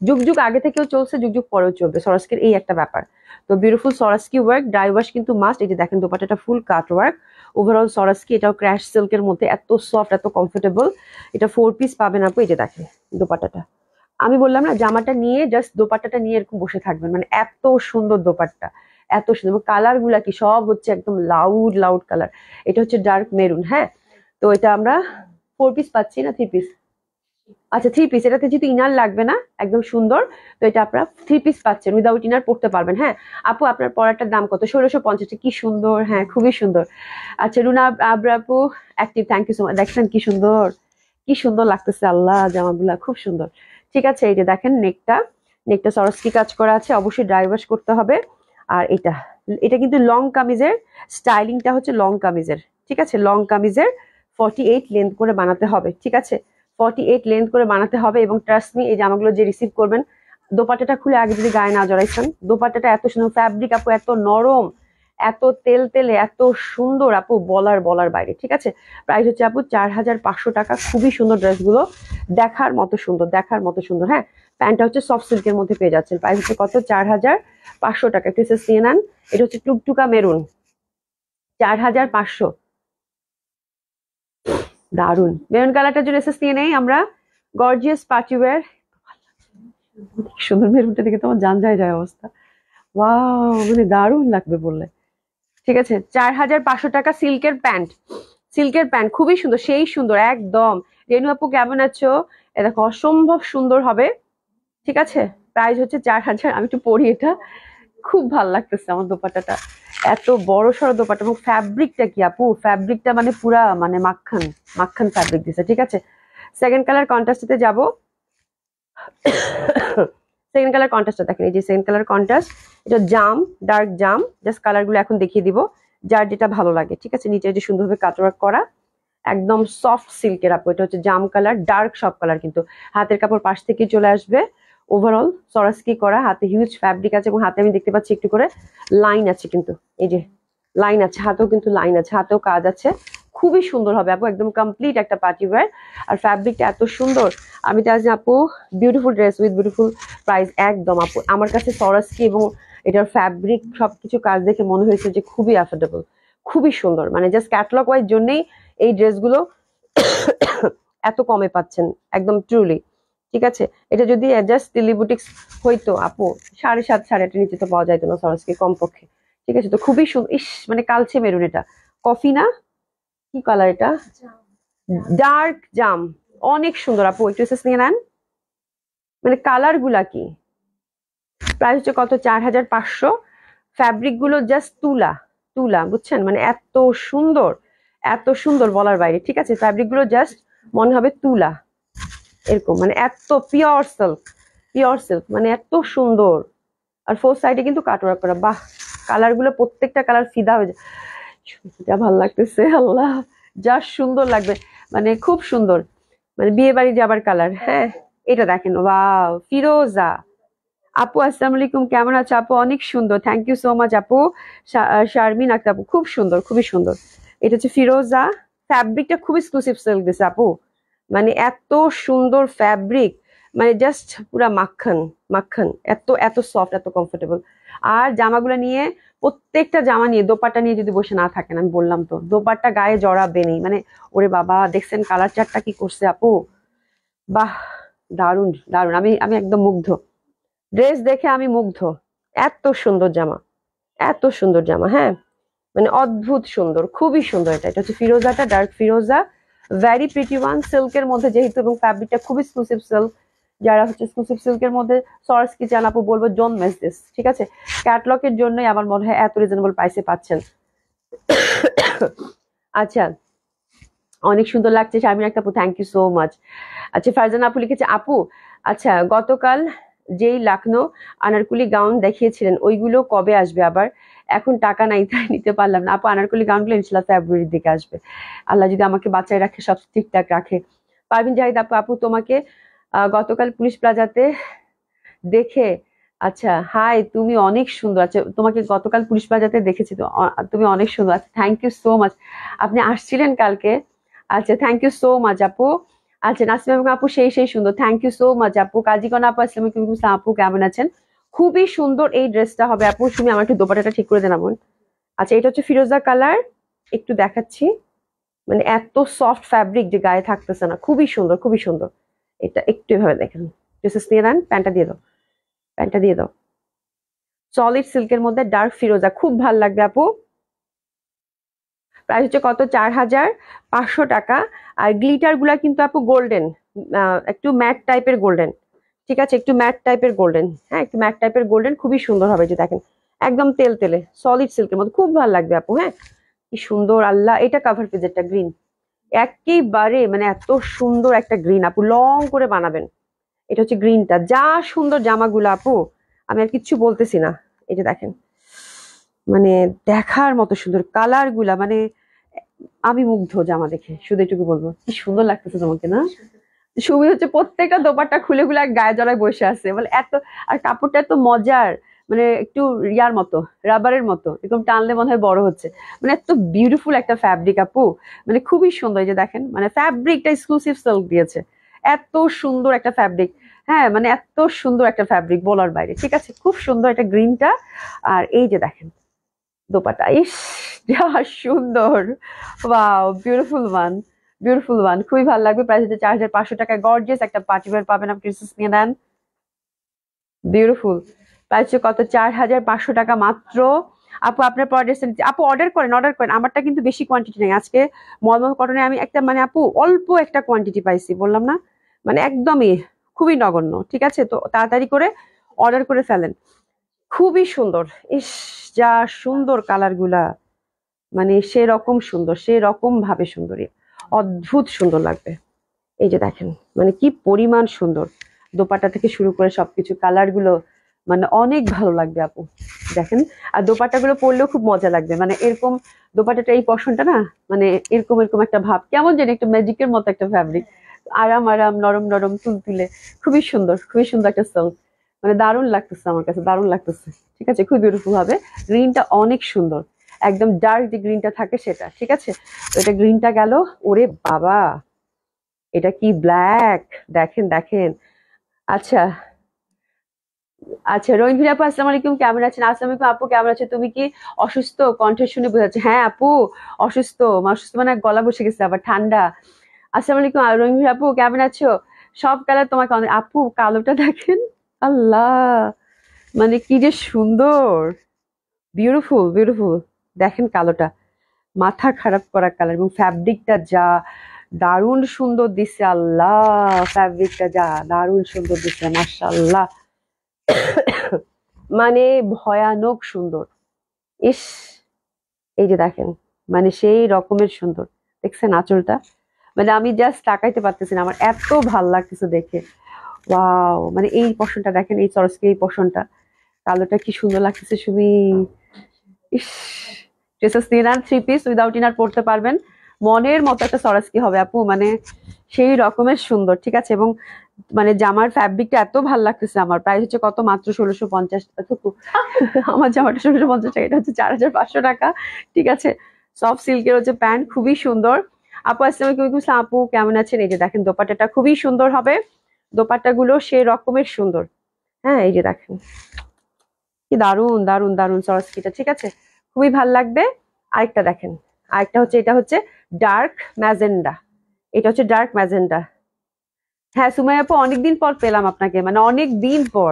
যুগ যুগ আগে থেকেও চলছে, যুগ যুগ পরেও চলবে, সরাসকির এই একটা ব্যাপার। তো বিউটিফুল সরাসকি ওয়ার্ক, ড্রাই ওয়াশ কিন্তু মাস্ট। এই যে দেখেন দোপাট্টাটা ফুল কাট ওয়ার্ক, ওভারঅল সরাসকি, এটাও ক্র্যাশ সিল্কের মধ্যে, এত সফট এত কমফোর্টেবল, এটা 4 পিস পাবেন আপু। এই যে দেখেন দোপাট্টাটা, আমি বললাম না জামাটা নিয়ে জাস্ট দোপাট্টাটা নিয়ে এরকম বসে থাকবেন, মানে এত সুন্দর দোপাট্টা, এত সুন্দর। কালার গুলা কি সব হচ্ছে একদম লাউড লাউড কালার, এটা হচ্ছে ডার্ক মেরুন, হ্যাঁ। তো এটা আমরা 4 পিস পাচ্ছি না 3 পিস? আচ্ছা 3 পিস, এটাতে যেহেতু ইনার লাগবে না, একদম সুন্দর, তো এটা আপনারা 3 পিস পাচ্ছেন, উইদাউট ইনার পড়তে পারবেন, হ্যাঁ। আপু আপনার পড়াটার দাম কত? 1650, কি সুন্দর, হ্যাঁ খুবই সুন্দর। আচ্ছা রুনা আবরা আপু active, thank you so much, দেখছেন কি সুন্দর, কি সুন্দর লাগতেছে, আল্লাহ জামাগুলা খুব সুন্দর, ঠিক আছে। এই যে দেখেন নেকটা, নেকটা সরস্কি কাজ করা আছে, অবশ্যই ড্রাই ওয়াশ করতে হবে। আর এটা, এটা কিন্তু লং কামিজের স্টাইলিংটা হচ্ছে লং কামিজের, ঠিক আছে, লং কামিজের 48 লেন্থ করে বানাতে হবে, ঠিক আছে, 48 লেন্থ করে বানাতে হবে। এবং ট্রাস্ট মি এই জামাগুলো যে রিসিভ করবেন, দোপাট্টাটা খুলে আগে যদি গায়ে না জড়াইছেন, দোপাট্টাটা এত সুন্দর, ফ্যাব্রিক আপু এত নরম, এত তেল তেলে, এত সুন্দর আপু, বলার বলার বাইরে, ঠিক আছে। প্রাইস হচ্ছে আপু 4500 টাকা, খুবই সুন্দর ড্রেসগুলো, দেখার মতো সুন্দর, দেখার মতো সুন্দর, হ্যাঁ। প্যান্টটা হচ্ছে সফট সিল্কের মধ্যে পেয়ে যাচ্ছেন, প্রাইস হচ্ছে কত? 4500 টাকা, একটু নিয়ে নেন। এটা হচ্ছে টুকটুকা মেরুন, 4500, দারুন মেরুন কালারটার জন্য এসএস নিয়ে নেই আমরা, গর্জিয়াস পার্টি ওয়্যার, সুন্দর মেরুনটা দেখে তোমার জান যায় যায় অবস্থা, ওয়াও মানে দারুণ লাগবে বললে, ঠিক আছে। 4500 টাকা সিল্কের প্যান্ট, সিল্কের প্যান্ট খুবই সুন্দর, সেই সুন্দর একদম। রেনু আপু কেমন আছো? এ দেখো অসম্ভব সুন্দর হবে, ঠিক আছে। প্রাইস হচ্ছে 4000, আমি একটু পরি, এটা খুব ভালো লাগতেছে আমার দোপাট্টাটা, এত বড় সড়ো দোপাট্টা, এবং ফ্যাব্রিকটা কি আপু, ফ্যাব্রিকটা মানে পুরা মানে মাখন মাখন ফ্যাব্রিক দিছে, ঠিক আছে। সেকেন্ড কালার কন্ট্রাস্টে যাবো, সেকেন্ড কালার কন্ট্রাস্টটা দেখেন, এই যে সেকেন্ড কালার কন্ট্রাস্ট, এটা জাম, ডার্ক জাম, জাস্ট কালার গুলো এখন দেখিয়ে দিব যার যেটা ভালো লাগে, ঠিক আছে। নিচে যে সুন্দরভাবে কাটওয়ার্ক করা, একদম সফট সিল্কের আপু, এটা হচ্ছে জাম কালার, ডার্ক সব কালার, কিন্তু হাতের কাপড় পাশ থেকে চলে আসবে। ওভারঅল সরাসকি করা, হাতে হিউজ ফ্যাব্রিক আছে এবং হাতে আমি দেখতে পাচ্ছি একটু করে লাইন আছে, কিন্তু এই যে লাইন আছে, হাতেও কিন্তু লাইন আছে, হাতেও কাজ আছে। খুবই সুন্দর হবে আপু, একদম কমপ্লিট একটা পার্টি ওয়্যার। আর ফ্যাব্রিকটা এত সুন্দর, আমি চাই যে আপু beautiful dress with beautiful price একদম আপু। আমার কাছে সরাসকি এবং এটার ফ্যাব্রিক সবকিছু কাজ দেখে মনে হয়েছে যে খুবই অ্যাফোর্ডেবল, খুবই সুন্দর, মানে জাস্ট ক্যাটালগ ওয়াইজ জন্যই এই ড্রেসগুলো এত কমে পাচ্ছেন একদম ট্রুলি। ঠিক আছে, এটা যদি জাস্ট দিল্লি বুটিক্স হইতো আপু 7.5 8.5 নিচে তো পাওয়া যাইতো না সরাসরি কমপক্ষে। ঠিক আছে, তো খুবই সুন্দর। ইস মানে কালচে মেরুন, এটা কফি না কি কালার, এটা ডার্ক জাম, অনেক সুন্দর আপু, একটু এসেস নিয়ে নেন। মানে কালার গুলা কি, প্রাইস হচ্ছে কত 4,500। ফ্যাব্রিক গুলো জাস্ট তুলা তুলা, বুঝছেন, মানে এত সুন্দর, এত সুন্দর বলার বাইরে। ঠিক আছে, ফ্যাব্রিক গুলো জাস্ট মনে হবে তুলা এরকম, মানে এত পিওর সিল্ক, পিওর সিল্ক, মানে এত সুন্দর। আর ফোর সাইডে কিন্তু কাটওয়ার্ক করা, বাহ, কালার গুলো প্রত্যেকটা কালার ফিদা হয়ে যায়, যা ভালো লাগতেছে আল্লাহ, যা সুন্দর লাগবে, মানে খুব সুন্দর, মানে বিয়ে বাড়ি যাবার কালার। হ্যাঁ, এটা দেখেন, ওয়াও, ফিরোজা আপু, আসসালামু আলাইকুম, কেমন আছে আপু? অনেক সুন্দর, থ্যাংক ইউ সো মাচ আপু। শারমিন আক্তার আপু, খুব সুন্দর, খুবই সুন্দর। এটা হচ্ছে ফিরোজা, ফ্যাব্রিকটা খুব এক্সক্লুসিভ সিল্ক দিছে আপু, মানে এত সুন্দর ফ্যাব্রিক, মানে জাস্ট পুরা মাখন মাখন, এত এত সফট, এত কমফোর্টেবল। আর জামাগুলো নিয়ে, প্রত্যেকটা জামা নিয়ে দোপাট্টা নিয়ে যদি বসে না থাকেন, আমি বললাম তো দোপাট্টা গায়ে জড়াবে নেই, মানে ওরে বাবা, দেখছেন কালার চারটা কি করছে আপু, বাহ, দারুণ দারুণ, আমি আমি একদম মুগ্ধ, ড্রেস দেখে আমি মুগ্ধ, এত সুন্দর জামা, এত সুন্দর জামা, হ্যাঁ, মানে অদ্ভুত সুন্দর, খুবই সুন্দর। এটা এটা হচ্ছে ফিরোজাটা, ডার্ক ফিরোজা, ভ্যারি প্রিটি ওয়ান, সিল্কের মধ্যে যেহেতু, এবং ফ্যাব্রিকটা খুব এক্সক্লুসিভ সিল্ক। যারা হচ্ছে এক্সক্লুসিভ সিল্কের মধ্যে সর্স কি চান আপু, বলবো ডোন্ট মিস দিস। ঠিক আছে, ক্যাটলগের জন্যই আমার মনে হয় এত রিজনেবল প্রাইসে পাচ্ছেন। আচ্ছা, অনেক সুন্দর লাগছে শারমিন আক্তার আপু, থ্যাংক ইউ সো মাচ। আচ্ছা, ফারজানা আপু লিখেছে, আপু আচ্ছা গতকাল যেই লাখনো আনারকুলি গাউন দেখিয়েছিলেন ওইগুলো কবে আসবে আবার? এখন টাকা নাই তাই নিতে পারলাম না আপু। আনারকুলি গাউনগুলো ইনশাল্লাহ ফেব্রুয়ারির দিকে আসবে, আল্লাহ যদি আমাকে বাঁচায় রাখে, সব ঠিকঠাক রাখে। পারভিন জাহিদ আপু, আপু তোমাকে গতকাল পুলিশ প্লাজাতে দেখে, আচ্ছা হাই, তুমি অনেক সুন্দর, আচ্ছা তোমাকে গতকাল পুলিশ প্লাজাতে দেখেছি তো, তুমি অনেক সুন্দর, আচ্ছা থ্যাংক ইউ সো মাচ, আপনি আসছিলেন কালকে, আচ্ছা থ্যাংক ইউ সো মাচ আপু। আচ্ছা নাসিমা বেগম আপু, সেই সেই সুন্দর, থ্যাংক ইউ সো মাচ আপু। কাজীগণ আপু, আসসালামু আলাইকুম, আপু কেমন আছেন? খুবই সুন্দর এই ড্রেসটা হবে আপু, তুমি আমার একটু দোপাটাটা ঠিক করে দেন আপু। আচ্ছা, এটা হচ্ছে ফিরোজা কালার, একটু দেখাচ্ছি, মানে এত সফট ফ্যাব্রিক যে গায়ে থাকতেছে না, খুবই সুন্দর, খুবই সুন্দর। এটা একটু এভাবে দেখেন, ড্রেসেস নিয়ে নেন, প্যান্টটা দিয়ে দাও, প্যান্টটা দিয়ে দাও, সলিড সিল্কের মধ্যে ডার্ক ফিরোজা, খুব ভাল লাগবে আপু। প্রাইস হচ্ছে কত 4,500 টাকা। আর গ্লিটার গুলা কিন্তু আপু গোল্ডেন, একটু ম্যাট টাইপের গোল্ডেন। ঠিক আছে, একটু ম্যাট টাইপের গোল্ডেন, হ্যাঁ একটু ম্যাট টাইপের গোল্ডেন, খুবই সুন্দর হবে, যে দেখেন একদম তেল তেলে সলিড সিল্কের মধ্যে, খুব ভালো লাগবে আপু। হ্যাঁ, কি সুন্দর আল্লাহ, এটা কাভার পেজেরটা গ্রিন, একেবারে মানে এত সুন্দর একটা গ্রিন আপু, লং করে বানাবেন। এটা হচ্ছে গ্রিনটা, যা সুন্দর জামাগুলো আপু, আমি আর কিচ্ছু বলতেছি না। এটা দেখেন, মানে দেখার মতো সুন্দর কালার গুলা, মানে আমি মুগ্ধ জামা দেখে, শুধু এটুকু বলবো, কি সুন্দর লাগতেছে তোমাকে না? সুমি হচ্ছে প্রত্যেকটা দোপাট্টা খুলে খুলে গায়ে জড়ায় বসে আছে, বলে এত, আর কাপড়টা এত মজার, মানে একটু ইয়ার মতো, রাবারের মতো, এরকম টানলে মনে হয় বড় হচ্ছে, মানে এত বিউটিফুল একটা ফ্যাব্রিক আপু, মানে খুবই সুন্দর। এই যে দেখেন, মানে ফ্যাব্রিকটা এক্সক্লুসিভ সিল্ক দিয়েছে, এত সুন্দর একটা ফ্যাব্রিক, হ্যাঁ মানে এত সুন্দর একটা ফ্যাব্রিক বলার বাইরে। ঠিক আছে, খুব সুন্দর একটা গ্রিনটা। আর এই যে দেখেন দোপাটা, ইস যা সুন্দর, wow, beautiful one, beautiful one, খুবই ভালো লাগবে। প্রাইস হচ্ছে 4,500 টাকায়, গর্জিয়াস একটা পার্টি ওয়্যার পাবেন, আপনি ড্রেসেস নিয়ে নেন, বিউটিফুল। প্রাইস হচ্ছে কত 4,500 টাকা মাত্র আপু। আপনার পর ড্রেস আপু অর্ডার করেন, অর্ডার করেন, আমারটা কিন্তু বেশি কোয়ান্টিটি নেই আজকে। মলমল কটনে আমি একটা, মানে আপু অল্প একটা কোয়ান্টিটি পাইছি, বললাম না, মানে একদমই খুবই নগণ্য। ঠিক আছে, তো তাড়াতাড়ি করে অর্ডার করে ফেলেন, খুবই সুন্দর, ইস যা সুন্দর কালার গুলা, মানে সেরকম সুন্দর, সেরকম ভাবে সুন্দরী, অদ্ভুত সুন্দর লাগবে। এই যে দেখেন, মানে কি পরিমাণ সুন্দর, দোপাট্টা থেকে শুরু করে সবকিছু কালার গুলো, মানে অনেক ভালো লাগবে আপু, দেখেন। আর দোপাট্টাগুলো পরলেও খুব মজা লাগবে, মানে এরকম দোপাট্টাটা এই পশনটা না, মানে এরকম এরকম একটা ভাব, কেমন জানি একটা ম্যাজিকের মতো একটা ফ্যাব্রিক, আরাম আরাম, নরম নরম, তুলতুলে, খুবই সুন্দর একটা সিল্ক, মানে দারুণ লাগতেছে আমার কাছে, দারুণ লাগতেছে। ঠিক আছে, খুব বিউটিফুল হবে। গ্রিনটা অনেক সুন্দর, একদম ডার্ক যে গ্রিনটা থাকে সেটা। ঠিক আছে, তো এটা গ্রিনটা গেল। ওরে বাবা, এটা কি ব্ল্যাক, দেখেন দেখেন। আচ্ছা আচ্ছা, রোহিত আপু আসসালামু আলাইকুম, কেমন আছেন? আসসালামু আলাইকুম আপু, কেমন আছেন? তুমি কি অসুস্থ? কণ্ঠ শুনে বোঝা যাচ্ছে। হ্যাঁ আপু, অসুস্থ, অসুস্থ মানে গলা বসে গেছে, আবার ঠান্ডা। আসসালামু আলাইকুম রোহিত আপু, কেমন আছো? সব কালার তোমাকে আপু, কালোটা দেখেন, আল্লাহ, মানে কি যে সুন্দর, বিউটিফুল বিউটিফুল। দেখেন কালোটা, মাথা খারাপ করা কালার, এবং ফ্যাব্রিকটা যা দারুণ সুন্দর দিচ্ছে, আল্লাহ, ফ্যাব্রিকটা যা দারুণ সুন্দর দিচ্ছে, মাশাআল্লাহ, মানে ভয়ানক সুন্দর। ইস, এই যে দেখেন, মানে সেই রকমের সুন্দর, দেখছেন আঁচলটা, মানে আমি জাস্ট তাকাইতে পারতেছি না, আমার এত ভাল লাগতেছে দেখে। ওয়াও, মানে এই পশনটা দেখেন, এই চরসকে এই পশনটা, কালোটা কি সুন্দর লাগতেছে সুমি। ইস, dresses inner, three piece without inner পড়তে পারবেন, মনের মতো একটা সরাসকি হবে আপু, মানে সেই রকমের সুন্দর। ঠিক আছে, এবং মানে জামার ফ্যাব্রিকটা এত ভালো লাগতেছে আমার। প্রাইস হচ্ছে কত? মাত্র 1650। আমার জামাটা 1650 টাকা, এটা হচ্ছে 4500 টাকা। ঠিক আছে, সফট সিল্কের হচ্ছে প্যান্ট, খুবই সুন্দর। আপু আসসালামু আলাইকুম, আপু কেমন আছেন? এই যে দেখেন দোপাট্টাটা খুবই সুন্দর হবে, দোপাট্টা গুলো সে রকমের সুন্দর। হ্যাঁ, এই যে দেখেন কি দারুন দারুন দারুন সরস্কিটা। ঠিক আছে, খুবই ভাল লাগবে। আরেকটা দেখেন, আরেকটা হচ্ছে, এটা হচ্ছে ডার্ক ম্যাজেন্ডা, এটা হচ্ছে ডার্ক ম্যাজেন্ডা। হ্যাঁ সুমাইয়া আপু, অনেকদিন পর পেলাম আপনাকে, মানে অনেক দিন পর,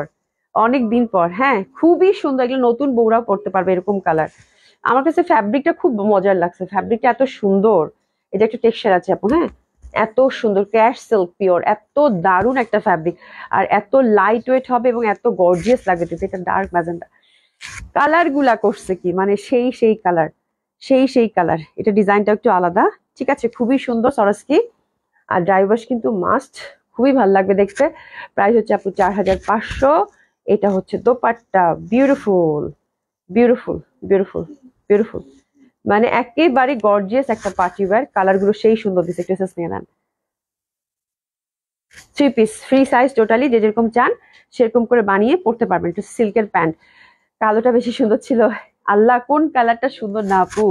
অনেক দিন পর। হ্যাঁ, খুবই সুন্দর, এগুলো নতুন বউরাও পড়তে পারবে এরকম কালার। আমার কাছে ফ্যাব্রিকটা খুব মজার লাগছে, ফ্যাব্রিকটা এত সুন্দর, এটা একটা টেক্সচার আছে আপু। হ্যাঁ, এত সুন্দর, ক্যাশ সিল্ক পিওর, এত দারুণ একটা ফ্যাব্রিক, আর এত লাইট ওয়েট হবে এবং এত গর্জিয়াস লাগবে দেখতে। এটা ডার্ক ম্যাজেন্ডা, কালার গুলা করছে কি, মানে সেই সেই কালার, সেই সেই কালার। এটা ডিজাইনটা একটু আলাদা। ঠিক আছে, খুবই সুন্দর সরস্কি, আর ড্রাইভার্স কিন্তু মাস্ট, খুবই ভালো লাগবে দেখতে। প্রাইস হচ্ছে আপু 4500। এটা হচ্ছে dupatta, beautiful beautiful beautiful beautiful, মানে একেবারে গর্জিয়াস একটা পার্টি ওয়্যার, কালার গুলো সেই সুন্দর দিচ্ছে। ড্রেসেস নিয়ে নেন, three piece free size totally, যে যেরকম চান সেরকম করে বানিয়ে পড়তে পারবেন। এটা সিল্কের প্যান্ট, কালোটা বেশি সুন্দর ছিল। আল্লাহ, কোন কালারটা সুন্দর না আপু,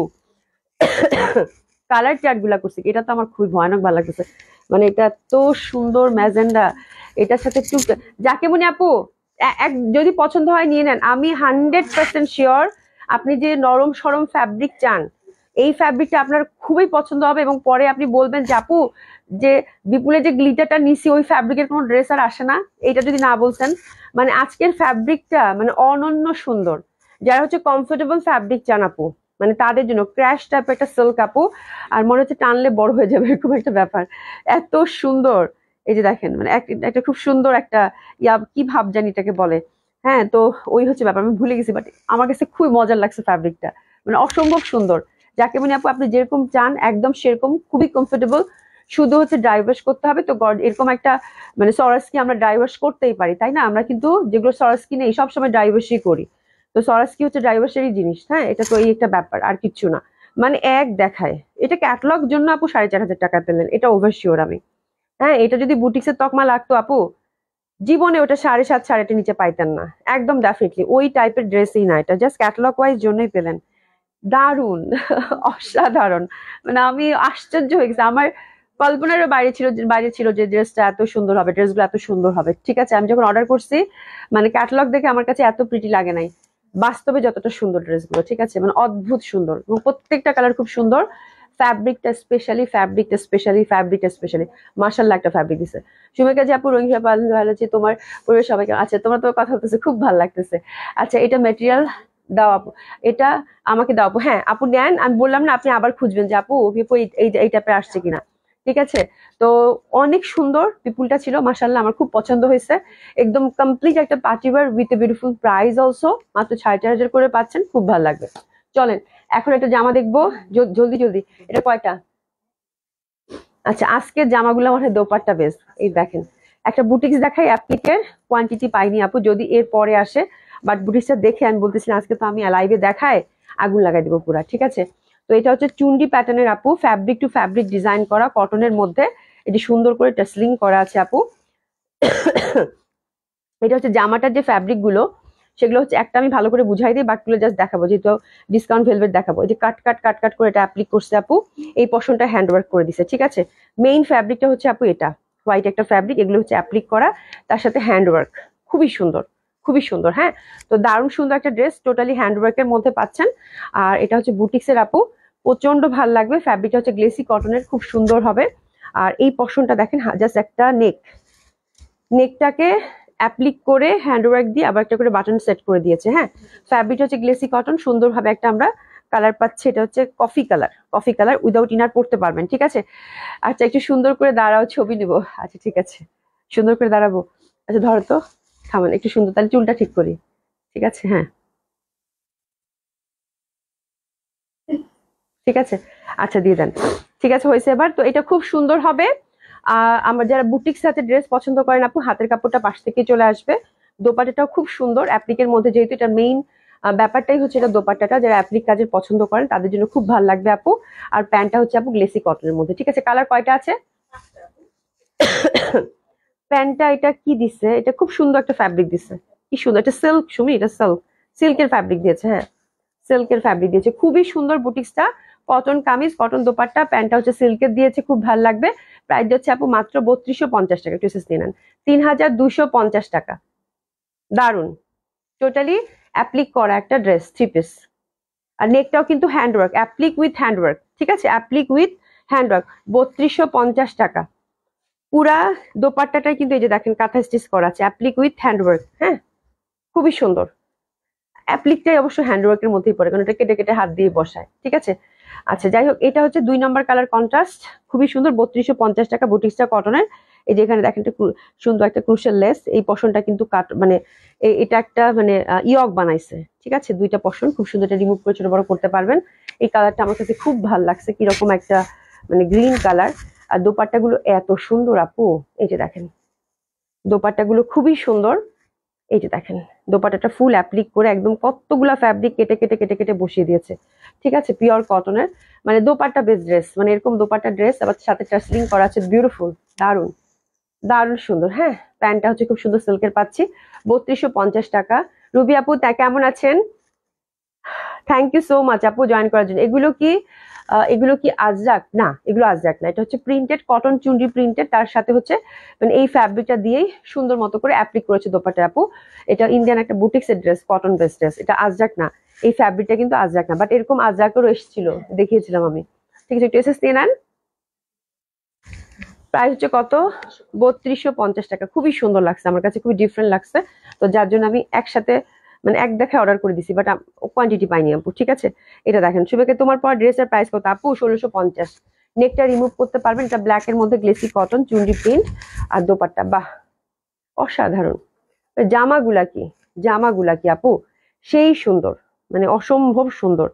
কালার চার্ট গুলা করছে, এটা তো আমার খুবই ভয়ানক ভালো লাগতেছে, মানে এটা এত সুন্দর ম্যাজেন্ডা, এটার সাথে একটু, যাকে মনে আপু যদি পছন্দ হয় নিয়ে নেন। আমি 100% শিওর, আপনি যে নরম সরম ফ্যাব্রিক চান, এই ফ্যাব্রিকটা আপনার খুবই পছন্দ হবে, এবং পরে আপনি বলবেন যে আপু, যে বিপুলে যে গ্লিটারটা নিছি ওই ফ্যাব্রিকের কোনো ড্রেস আর আসে না, এইটা যদি না বলছেন। মানে আজকের ফ্যাব্রিকটা মানে অনন্য সুন্দর, যারা হচ্ছে কমফোর্টেবল ফ্যাব্রিক চান আপু, মানে তাদের জন্য ক্র্যাশ টাইপ একটা সিল্ক আপু, আর মনে হচ্ছে টানলে বড় হয়ে যাবে এরকম একটা ব্যাপার, এত সুন্দর। এই যে দেখেন, মানে একটা খুব সুন্দর একটা কি ভাব জানি এটাকে বলে। হ্যাঁ, তো ওই হচ্ছে ব্যাপার, আমি ভুলে গেছি, বাট আমার কাছে খুবই মজার লাগছে ফ্যাব্রিকটা, মানে অসম্ভব সুন্দর। যাকে মানে আপু, আপনি যেরকম চান একদম সেরকম, খুবই কমফোর্টেবল। শুধু হচ্ছে ডাইভার্স করতে হবে তো, এরকম একটা, মানে সরাসকি আমরা ডাইভার্স করতেই পারি তাই না? আমরা কিন্তু যেগুলো সরাসকি নেই সবসময় ডাইভার্সই করি, তো সরাসকি হচ্ছে ডাইভার্সেরই জিনিস। হ্যাঁ, এটা তো এই একটা ব্যাপার, আর কিচ্ছু না। মানে এক দেখায়, এটা ক্যাটলগ জন্য আপু 4500 টাকা পেলেন, এটা ওভার শিওর আমি। হ্যাঁ, এটা যদি বুটিক্সের তকমা লাগতো আপু, জীবনে ওটা 7.5 7.5 নিচে পাইতেন না, একদম ডেফিনেটলি ওই টাইপের ড্রেসই না, এটা জাস্ট ক্যাটলগ ওয়াইজ জন্যই পেলেন। দারুণ, অসাধারণ, মানে আমি আশ্চর্য হয়ে গেছি, আমার কল্পনারও বাইরে ছিল যে ড্রেসটা এত সুন্দর হবে, ড্রেসগুলো এত সুন্দর হবে। ঠিক আছে, আমি যখন অর্ডার করছি, মানে ক্যাটালগ দেখে আমার কাছে এত প্রিটি লাগে নাই, বাস্তবে যতটা সুন্দর ড্রেসগুলো। ঠিক আছে, মানে অদ্ভুত সুন্দর, এবং প্রত্যেকটা কালার খুব সুন্দর। ফ্যাব্রিকটা স্পেশালি মাশাআল্লাহ, একটা ফ্যাব্রিক দিছে। সুমেকা যে আপু, রোহিঙ্গা ভালো আছে, তোমার পরিবার সবাইকে, আচ্ছা তোমার তো কথা বলতেছে খুব ভালো লাগতেছে। আচ্ছা, এটা মেটেরিয়াল দাও আপু, এটা আমাকে দাও আপু। হ্যাঁ আপু নেন, আমি বললাম না, আপনি আবার খুঁজবেন যে আপু আপু এই টাইপের আসছে কিনা। ঠিক আছে, তো অনেক সুন্দর বিপুলটা ছিল, মাশাআল্লাহ আমার খুব পছন্দ হয়েছে। একদম কমপ্লিট একটা party wear with a beautiful price also, মাত্র 4500 করে পাচ্ছেন, খুব ভালো লাগবে। চলেন এখন একটা জামা দেখবো, জলদি জলদি। এটা কয়টা? আচ্ছা, আজকের জামাগুলো আমার দোপাট্টা বেস্ট। এই দেখেন, একটা বুটিক্স দেখাই, অ্যাপ্লিকের কোয়ান্টিটি পাইনি আপু, যদি এর পরে আসে বাট বুটিক্সটা দেখে আমি বলতেছিলাম আজকে তো আমি লাইভে দেখায় আগুন লাগাই দেবো পুরা, ঠিক আছে। তো এটা হচ্ছে চুন্ডি প্যাটার্নের আপু, ফ্যাব্রিক টু ফ্যাব্রিক ডিজাইন করা, কটনের মধ্যে এটি সুন্দর করে টাসলিং করা আছে আপু। এটা হচ্ছে জামাটার যে ফ্যাব্রিক গুলো সেগুলো হচ্ছে একটা আমি ভালো করে বুঝাই দিই, বাকিগুলো জাস্ট দেখাবো, যেহেতু ডিসকাউন্ট ভেলভেট দেখাবো। এই যে কাট কাট কাট কাট করে এটা অ্যাপ্লিক করছে আপু, এই পোর্শনটা হ্যান্ডওয়ার্ক করে দিছে, ঠিক আছে। মেইন ফ্যাব্রিকটা হচ্ছে আপু এটা হোয়াইট একটা ফ্যাব্রিক, এগুলো হচ্ছে অ্যাপ্লিক করা, তার সাথে হ্যান্ডওয়ার্ক, খুবই সুন্দর, খুবই সুন্দর। হ্যাঁ, তো দারুণ সুন্দর একটা ড্রেস, টোটালি হ্যান্ডওয়ার্কের মধ্যে পাচ্ছেন। আর এটা হচ্ছে বুটিক্সের আপু, প্রচন্ড ভাল লাগবে। ফ্যাব্রিকটা হচ্ছে গ্লেসি কটনের, খুব সুন্দর হবে। আর এই পোর্শনটা দেখেন, জাস্ট একটা নেকটাকে অ্যাপ্লিক করে হ্যান্ডওয়ার্ক দিয়ে আবার একটা করে বাটন সেট করে দিয়েছে। হ্যাঁ, ফ্যাব্রিকটা হচ্ছে গ্লেসি কটন, সুন্দরভাবে একটা আমরা কালার পাচ্ছি, এটা হচ্ছে কফি কালার উইদাউট ইনার পড়তে পারবেন, ঠিক আছে। আচ্ছা, একটু সুন্দর করে দাঁড়াও, ছবি নিব। আচ্ছা ঠিক আছে, সুন্দর করে দাঁড়াবো। আচ্ছা ধরো তো, থামান একটু সুন্দর, তাহলে চুলটা ঠিক করি, ঠিক আছে। হ্যাঁ ঠিক আছে, আচ্ছা দিয়ে দেন, ঠিক আছে হয়েছে এবার। তো এটা খুব সুন্দর হবে। আমরা যারা বুটিক সাথে ড্রেস পছন্দ করেন আপু, হাতের কাপড়টা পাশ থেকে চলে আসবে। দোপাট্টাটাও খুব সুন্দর অ্যাপ্লিকের মধ্যে, যেহেতু এটা মেইন ব্যাপারটাই হচ্ছে এটা দোপাট্টাটা, যারা অ্যাপ্লিক কাজের পছন্দ করেন তাদের জন্য খুব ভালো লাগবে আপু। আর প্যান্টটা হচ্ছে আপু গ্লেসি কটনের মধ্যে, ঠিক আছে। কালার কয়টা আছে? প্যান্টটা এটা কি দিছে, এটা খুব সুন্দর একটা ফ্যাব্রিক দিছে, কি সুন্দর, এটা সিল্ক, সুমি এটা সিল্কের ফ্যাব্রিক দিয়েছে। হ্যাঁ, সিল্কের ফ্যাব্রিক দিয়েছে, খুবই সুন্দর বুটিক্সটা। কটন কামিজ, কটন দোপাট্টা, প্যান্টটা হচ্ছে সিল্কের দিয়েছে, খুব ভালো লাগবে। প্রাইস হচ্ছে আপু মাত্র 3250 টাকা, একটু নিয়ে নেন, 3250 টাকা। দারুন, টোটালি অ্যাপ্লিক করা একটা ড্রেস, 3 পিস। আর নেকটাও কিন্তু হ্যান্ডওয়ার্ক, অ্যাপ্লিক উইথ হ্যান্ডওয়ার্ক, ঠিক আছে, অ্যাপ্লিক উইথ হ্যান্ডওয়ার্ক, 3250 টাকা। পুরা দোপাট্টাটাই কিন্তু এই যে দেখেন কাঁথা স্টিচ করা আছে, অ্যাপ্লিক উইথ হ্যান্ডওয়ার্ক। হ্যাঁ, খুবই সুন্দর। অ্যাপ্লিকটাই অবশ্য হ্যান্ডওয়ার্কের মধ্যেই পড়ে, কারণ এটা কেটে কেটে হাত দিয়ে বসায়, ঠিক আছে। আচ্ছা যাই হোক, এটা হচ্ছে 2 নম্বর কালার কন্ট্রাস্ট, খুবই সুন্দর, 3250 টাকা। বুটিক্সটা কটনের, এই যে এখানে দেখেন একটা সুন্দর একটা ক্রুশিয়াল লেস, এই পশনটা কিন্তু কাট মানে এটা একটা মানে ইয়ক বানাইছে, ঠিক আছে। 2টা পশন খুব সুন্দর, এটা রিমুভ করে ছোট বড় করতে পারবেন। এই কালারটা আমার কাছে খুব ভালো লাগছে, কিরকম একটা মানে গ্রিন কালার। আর দোপাট্টাগুলো এত সুন্দর আপু, এই যে দেখেন দোপাট্টাগুলো খুবই সুন্দর। এই যে দেখেন দোপাট্টাটা ফুল অ্যাপ্লিক করে একদম কতগুলা ফ্যাব্রিক কেটে কেটে কেটে কেটে বসিয়ে দিয়েছে, ঠিক আছে। পিওর কটনের, মানে দোপাট্টা বেস ড্রেস, মানে এরকম দোপাট্টা ড্রেস আবার সাথে টাসলিং করা আছে, বিউটিফুল, দারুন দারুন সুন্দর। হ্যাঁ, প্যান্টটা হচ্ছে খুব সুন্দর সিল্কের পাচ্ছি, 3250 টাকা। রুবি আপু তা কেমন আছেন? থ্যাংক ইউ সো মাচ আপু জয়েন করার জন্য। এগুলো কি আজরাক? না, এগুলো আজরাক না, এটা হচ্ছে প্রিন্টেড কটন, চুনরি প্রিন্টেড, তার সাথে হচ্ছে মানে এই ফ্যাব্রিকটা দিয়েই সুন্দর মতো করে অ্যাপ্লিক করেছে দোপাট্টা আপু। এটা ইন্ডিয়ান একটা বুটিক্স এর ড্রেস, কটন বেস ড্রেস, এটা আজরাক না, এই ফ্যাব্রিকটা কিন্তু আজরাক না, বাট এরকম আজরাকেরও এসেছিল, দেখিয়েছিলাম আমি, ঠিক আছে। একটু এসএস নিয়ে নেন। প্রাইস হচ্ছে কত? 3250 টাকা। খুবই সুন্দর লাগছে আমার কাছে, খুবই ডিফারেন্ট লাগছে, তো যার জন্য আমি একসাথে মানে এক দেখায় অর্ডার করে দিছি, বাট কোয়ান্টিটি পাইনি আপু, ঠিক আছে। এটা দেখেন সুবেকে, তোমার পর ড্রেসের প্রাইস কত আপু? 1650। নেকটা রিমুভ করতে পারবেন, এটা ব্ল্যাক এর মধ্যে গ্লেসি কটন চুনরি প্রিন্ট, আর দোপাট্টা বাহ অসাধারণ। জামাগুলা কি আপু সেই সুন্দর, মানে অসম্ভব সুন্দর,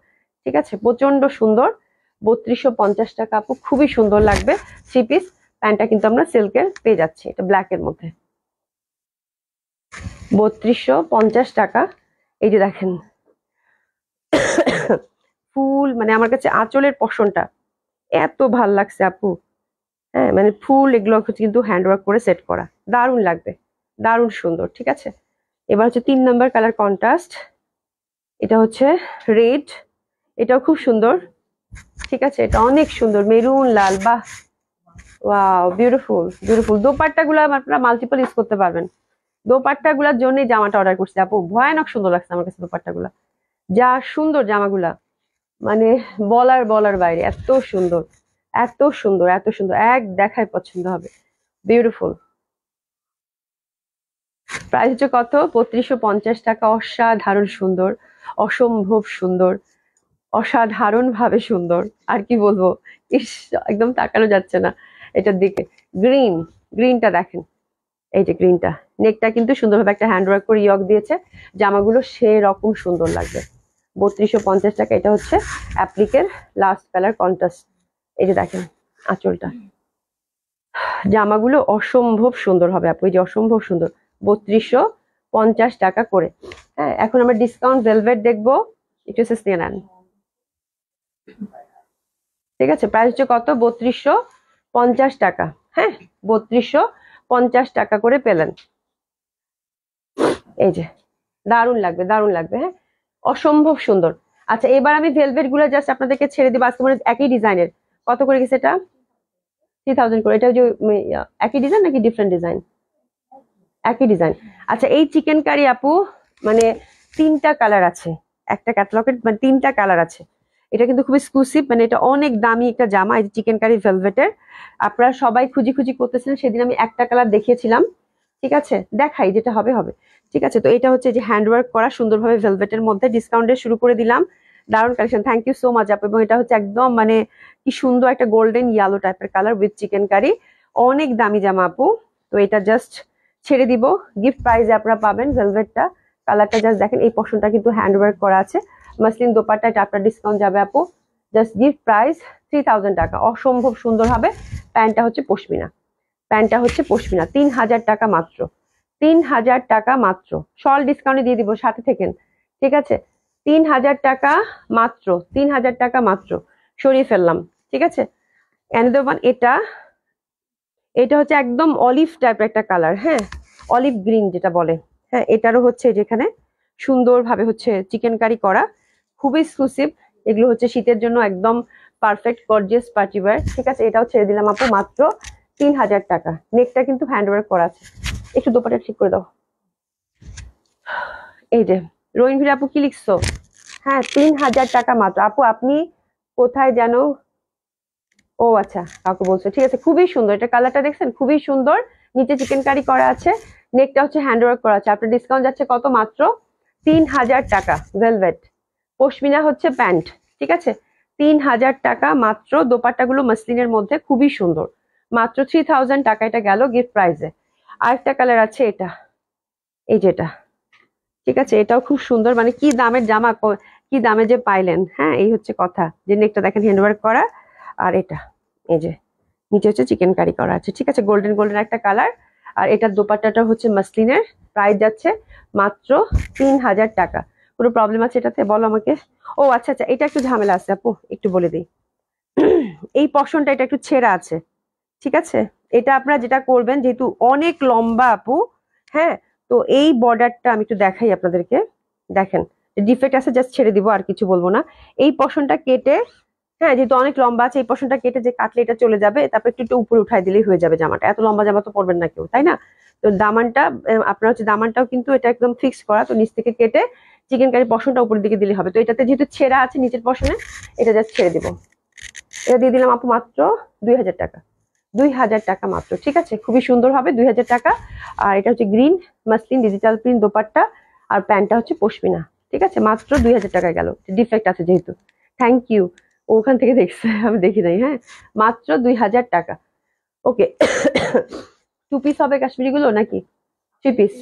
ঠিক আছে, প্রচন্ড সুন্দর। 3250 টাকা আপু, খুবই সুন্দর লাগবে। 3 পিস, প্যান্টটা কিন্তু আমরা সিল্কের পেয়ে যাচ্ছি, এটা ব্ল্যাক এর মধ্যে, 3250 টাকা। এই যে দেখেন ফুল, মানে আমার কাছে আঁচলের পশনটা এত ভাল লাগছে আপু। হ্যাঁ, মানে ফুল এগুলো হচ্ছে কিন্তু হ্যান্ডওয়ার্ক করে সেট করা, দারুণ লাগবে, দারুণ সুন্দর, ঠিক আছে। এবার হচ্ছে 3 নম্বর কালার কন্ট্রাস্ট, এটা হচ্ছে রেড, এটাও খুব সুন্দর, ঠিক আছে। এটা অনেক সুন্দর, মেরুন লাল, বাহ ওয়াও, বিউটিফুল বিউটিফুল। দোপাট্টা গুলা আপনারা মাল্টিপল ইউজ করতে পারবেন। দোপাট্টা গুলার জন্যই জামাটা অর্ডার করছি আপু, ভয়ানক সুন্দর লাগছে আমার কাছে দোপাট্টা গুলা, যা সুন্দর জামাগুলা, মানে বলার বাইরে, এত সুন্দর এত সুন্দর এত সুন্দর, এক দেখায় পছন্দ হবে, বিউটিফুল। প্রাইস হচ্ছে কত? 3250 টাকা। অসাধারণ সুন্দর, অসম্ভব সুন্দর, অসাধারণ ভাবে সুন্দর, আর কি বলবো, ইস একদম তাকানো যাচ্ছে না এটার দিকে। গ্রিনটা দেখেন, এই যে গ্রিনটা, নেকটা কিন্তু সুন্দরভাবে একটা হ্যান্ডওয়ার্ক করে ইয়ক দিয়েছে, জামাগুলো সেরকম সুন্দর লাগবে। 3250 টাকা। এটা হচ্ছে অ্যাপ্লিকের লাস্ট কালার কন্ট্রাস্ট, এই যে দেখেন আঁচলটা, জামাগুলো অসম্ভব সুন্দর হবে আপু, এই যে অসম্ভব সুন্দর। টাকা করে। হ্যাঁ, এখন আমরা ডিসকাউন্ট ভেলভেট দেখবো, একটু এসএস নিয়ে নেন। ঠিক আছে, প্রাইস হচ্ছে কত? 3250 টাকা। হ্যাঁ, 3250 টাকা করে পেলেন। এই যে, দারুণ লাগবে, দারুণ লাগবে। হ্যাঁ, অসম্ভব সুন্দর। আচ্ছা, এবার আমি ভেলভেট গুলো জাস্ট আপনাদেরকে ছেড়ে দিব আজকে, মানে একই ডিজাইনের। কত করে গেছে এটা? 3000 করে। এটা যে একই ডিজাইন নাকি ডিফারেন্ট ডিজাইন? একই ডিজাইন। আচ্ছা, এই চিকেন কারি আপু মানে 3টা কালার আছে, একটা ক্যাটালগের মানে 3টা কালার আছে। এটা কিন্তু খুব এক্সক্লুসিভ, মানে এটা অনেক দামি একটা জামা, এই চিকেন কারি ভেলভেটের। আপনারা সবাই খুঁজি খুঁজি করতেছেন, সেদিন আমি একটা কালার দেখিয়েছিলাম। ঠিক আছে, দেখাই, যেটা হবে হবে। ঠিক আছে, তো এটা হচ্ছে যে হ্যান্ডওয়ার্ক করা সুন্দরভাবে ভেলভেটের মধ্যে, ডিসকাউন্টে শুরু করে দিলাম। দারুণ collection, thank you so much আপু। এবং এটা হচ্ছে একদম মানে কি সুন্দর একটা গোল্ডেন ইয়েলো টাইপের কালার উইথ চিকেন কারি, অনেক দামি জামা আপু। তো এটা জাস্ট ছেড়ে দিব, গিফট প্রাইজে আপনারা পাবেন ভেলভেটটা। কালারটা জাস্ট দেখেন, এই পোর্শনটা কিন্তু হ্যান্ডওয়ার্ক করা আছে, মাসলিন দোপাট্টা, এটা আপনার ডিসকাউন্ট যাবে আপু। জাস্ট গিফট প্রাইস 3000 টাকা, অসম্ভব সুন্দর হবে। প্যান্টটা হচ্ছে পশমিনা, প্যান্টটা হচ্ছে পশমিনা, 3000 টাকা মাত্র, 3000 টাকা মাত্র। শল ডিসকাউন্টে দিয়ে দিব, সাথে থেকেন। ঠিক আছে, 3000 টাকা মাত্র, 3000 টাকা মাত্র। সরিয়ে ফেললাম। ঠিক আছে, অ্যানাদার ওয়ান, এটা এটা হচ্ছে একদম অলিভ টাইপের একটা কালার। হ্যাঁ, অলিভ গ্রিন যেটা বলে। হ্যাঁ, এটারও হচ্ছে যেখানে সুন্দরভাবে হচ্ছে চিকেন কারি করা, খুবই এক্সক্লুসিভ। এগুলো হচ্ছে শীতের জন্য একদম পারফেক্ট গর্জিয়াস পার্টি ওয়্যার। ঠিক আছে, এটাও ছেড়ে দিলাম আপু মাত্র 3000 টাকা। নেকটা কিন্তু হ্যান্ডওয়ার্ক করা আছে, একটু দোপাটা ঠিক করে দাও। এই যে রোহিন ভির আপু কি লিখছো? হ্যাঁ, 3000 টাকা মাত্র আপু। আপনি কোথায় যেন, ও আচ্ছা, কাউকে বলছো। ঠিক আছে, খুবই সুন্দর, এটা কালারটা দেখছেন, খুবই সুন্দর। নিচে চিকেন কারি করা আছে, নেকটা হচ্ছে হ্যান্ডওয়ার্ক করা আছে। আপনার ডিসকাউন্ট যাচ্ছে কত? মাত্র 3000 টাকা। ভেলভেট পশমিনা হচ্ছে প্যান্ট। ঠিক আছে, 3000 টাকা মাত্র। দোপাট্টা গুলো মাসলিনের মধ্যে, খুবই সুন্দর। মাত্র 3000 টাকা এটা গেল গিফট প্রাইজে। আরেকটা কালার আছে, এটা, এই যেটা। ঠিক আছে, এটাও খুব সুন্দর, মানে কি দামের জামা, কি দামে যে পাইলেন। হ্যাঁ, এই হচ্ছে কথা, যে নেকটা দেখেন হ্যান্ডওয়ার্ক করা। আর এটা, এই যে নিচে হচ্ছে চিকেন কারি করা আছে। ঠিক আছে, গোল্ডেন গোল্ডেন একটা কালার। আর এটার দোপাট্টাটা হচ্ছে মাসলিনের, প্রাইস যাচ্ছে মাত্র 3000 টাকা। কোনো প্রবলেম আছে এটাতে? বলো আমাকে। ও আচ্ছা আচ্ছা, এটা একটু ঝামেলা আছে আপু, একটু বলে দিই। এই পশনটা এটা একটু ছেঁড়া আছে। ঠিক আছে, এটা আপনারা যেটা করবেন, যেহেতু অনেক লম্বা আপু, হ্যাঁ, তো এই বর্ডারটা আমি একটু দেখাই আপনাদেরকে। দেখেন, ডিফেক্ট আছে, জাস্ট ছেড়ে দিব, আর কিছু বলবো না। এই পশনটা কেটে, হ্যাঁ, যেহেতু অনেক লম্বা আছে, এই পশনটা কেটে যে কাটলে এটা চলে যাবে, তারপর একটু একটু উপরে উঠাই দিলেই হয়ে যাবে জামাটা। এত লম্বা জামা তো পরবেন না কেউ, তাই না? তো দামানটা, আপনার হচ্ছে দামানটাও কিন্তু এটা একদম ফিক্স করা, তো নিচ থেকে কেটে চিকেন কারি পশনটা উপরের দিকে দিলে হবে। তো এটাতে যেহেতু ছেঁড়া আছে নিচের পশনে, এটা জাস্ট ছেড়ে দিব। এটা দিয়ে দিলাম আপু মাত্র 2000 টাকা, 2000 টাকা মাত্র। ঠিক আছে, খুবই সুন্দর হবে, 2000 টাকা। আর এটা হচ্ছে green muslin digital print dupatta, আর প্যান্টটা হচ্ছে পশমিনা। ঠিক আছে, মাত্র 2000 টাকা গেল, ডিফেক্ট আছে যেহেতু। থ্যাংক ইউ, ওখান থেকে দেখছে, আমি দেখি নাই। হ্যাঁ, মাত্র 2000 টাকা। ওকে, 2 পিস হবে কাশ্মীরি গুলো নাকি 3 পিস?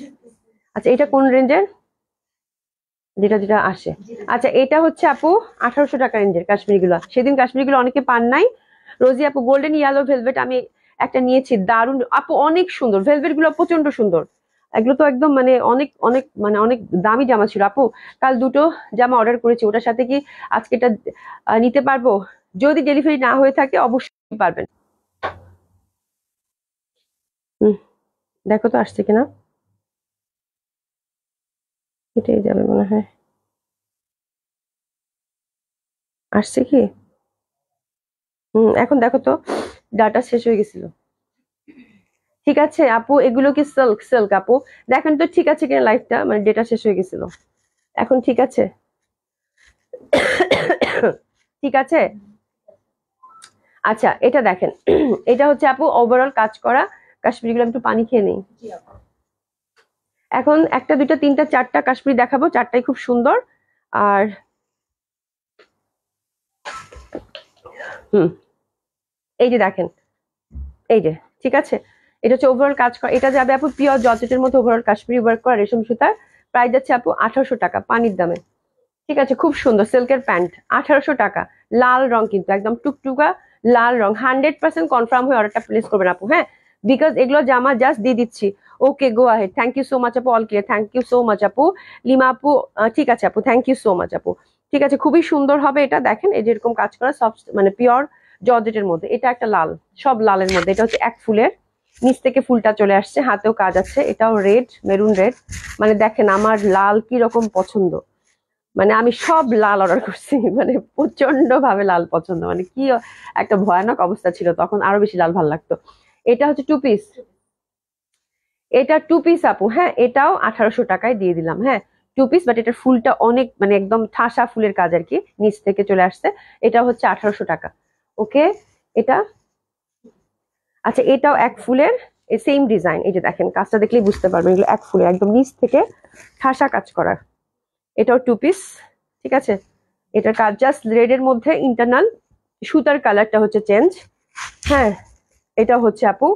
আচ্ছা, এটা কোন রেঞ্জের? যেটা যেটা আসে। আচ্ছা, এটা হচ্ছে আপু 1800 টাকা রেঞ্জের কাশ্মীরি গুলো। সেদিন কাশ্মীরি গুলো অনেকে পান নাই। রোজি আপু, গোল্ডেন ইয়েলো ভেলভেট আমি একটা নিয়েছি, দারুণ আপু, অনেক সুন্দর। ভেলভেট গুলো প্রচন্ড সুন্দর। এগুলো তো একদম মানে অনেক অনেক মানে অনেক দামি জামা ছিল আপু। কাল দুটো জামা অর্ডার করেছি, ওটার সাথে কি আজকে এটা নিতে পারবো? যদি ডেলিভারি না হয়ে থাকে অবশ্যই পারবেন। হুম, দেখো তো আসছে কিনা, এটাই যাবে মনে হয়। আসছে কি? এখন দেখো তো, ডাটা শেষ হয়ে গেছিল। ঠিক আছে আপু, এগুলো কি সিল্ক? সিল্ক আপু, দেখেন তো ঠিক আছে কিনা লাইফটা, মানে ডেটা শেষ হয়ে গেছিল। এখন ঠিক আছে? ঠিক আছে। আচ্ছা, এটা দেখেন, এটা হচ্ছে আপু ওভারঅল কাজ করা কাশ্মীরি গুলো। আমি একটু পানি খেয়ে নেই। এখন একটা দুইটা তিনটা চারটা কাশ্মীরি দেখাবো, চারটাই খুব সুন্দর। আর হুম, এই যে দেখেন, এই যে, ঠিক আছে, এটা হচ্ছে ওভারঅল কাজ করা। এটা যাবে আপু পিওর জর্জেটের মধ্যে, ওভারঅল কাশ্মীরি ওয়ার্ক করা রেশম সুতার। প্রাইস যাচ্ছে আপু 1800 টাকা, পানির দামে। ঠিক আছে, খুব সুন্দর সিল্কের প্যান্ট, 1800 টাকা। লাল রং, কিন্তু একদম টুকটুকা লাল রং। 100% কনফার্ম হয়ে অর্ডারটা প্লেস করবেন আপু। হ্যাঁ, বিকজ এগুলো জামা জাস্ট দিয়ে দিচ্ছি, okay go ahead, thank you so much আপু, all clear, thank you so much আপু। লিমা আপু ঠিক আছে আপু, থ্যাংক ইউ সো মাচ আপু। ঠিক আছে, খুবই সুন্দর হবে এটা, দেখেন এই যেরকম কাজ করা সব মানে পিওর জর্জেটের মধ্যে। এটা একটা লাল, সব লালের মধ্যে, এটা হচ্ছে এক ফুলের, নিচ থেকে ফুলটা চলে আসছে, হাতেও কাজ আছে, এটাও রেড, মেরুন রেড। মানে দেখেন আমার লাল কি রকম পছন্দ, মানে আমি সব লাল অর্ডার করছি, মানে প্রচন্ড ভাবে লাল পছন্দ, মানে কি একটা ভয়ানক অবস্থা ছিল তখন, আরো বেশি লাল ভাল লাগতো। এটা হচ্ছে টু পিস, এটা টু পিস আপু, হ্যাঁ এটাও 1800 টাকায় দিয়ে দিলাম, হ্যাঁ টু পিস, বাট এটার ফুলটা অনেক মানে একদম ঠাসা ফুলের কাজ আর কি, নিচ থেকে চলে আসছে। এটা হচ্ছে 1800 টাকা। ওকে, এটা আচ্ছা, এটাও এক ফুলের, সেম ডিজাইন, এই যে দেখেন কাজটা দেখলেই বুঝতে পারবেন, এগুলো এক ফুলের একদম নিচ থেকে ঠাসা কাজ করা। এটাও টু পিস, ঠিক আছে। এটার কাজ জাস্ট রেড এর মধ্যে, ইন্টারনাল সুতার কালারটা হচ্ছে চেঞ্জ। হ্যাঁ, এটা হচ্ছে আপু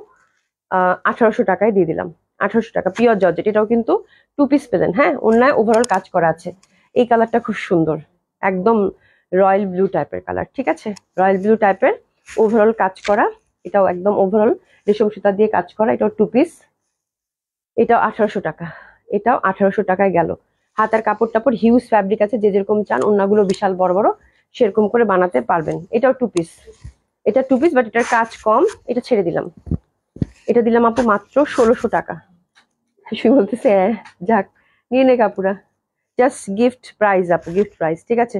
1800 টাকায় দিয়ে দিলাম, 1800 টাকা, পিওর জর্জেট। এটাও কিন্তু টু পিস পেলেন, হ্যাঁ অন্যায় ওভারঅল কাজ করা আছে। এই কালারটা খুব সুন্দর, একদম রয়্যাল ব্লু টাইপের কালার, ঠিক আছে, রয়্যাল ব্লু টাইপের ওভারঅল কাজ করা। এটাও একদম ওভারঅল রেশম সুতা দিয়ে কাজ করা, এটাও টু পিস। এটাও 1800 টাকা, এটাও 1800 টাকায় গেল। হাতার কাপড় টাপড় হিউজ ফ্যাব্রিক আছে, যে যেরকম চান, অন্যগুলো বিশাল বড় বড়, সেরকম করে বানাতে পারবেন। এটাও টু পিস, এটা টু পিস, বাট এটার কাজ কম। এটা ছেড়ে দিলাম, এটা দিলাম আপু মাত্র 1600 টাকা। শুই বলতেছে যাক নিয়ে নে কাপুরা, জাস্ট গিফট প্রাইস আপু, গিফট প্রাইস, ঠিক আছে।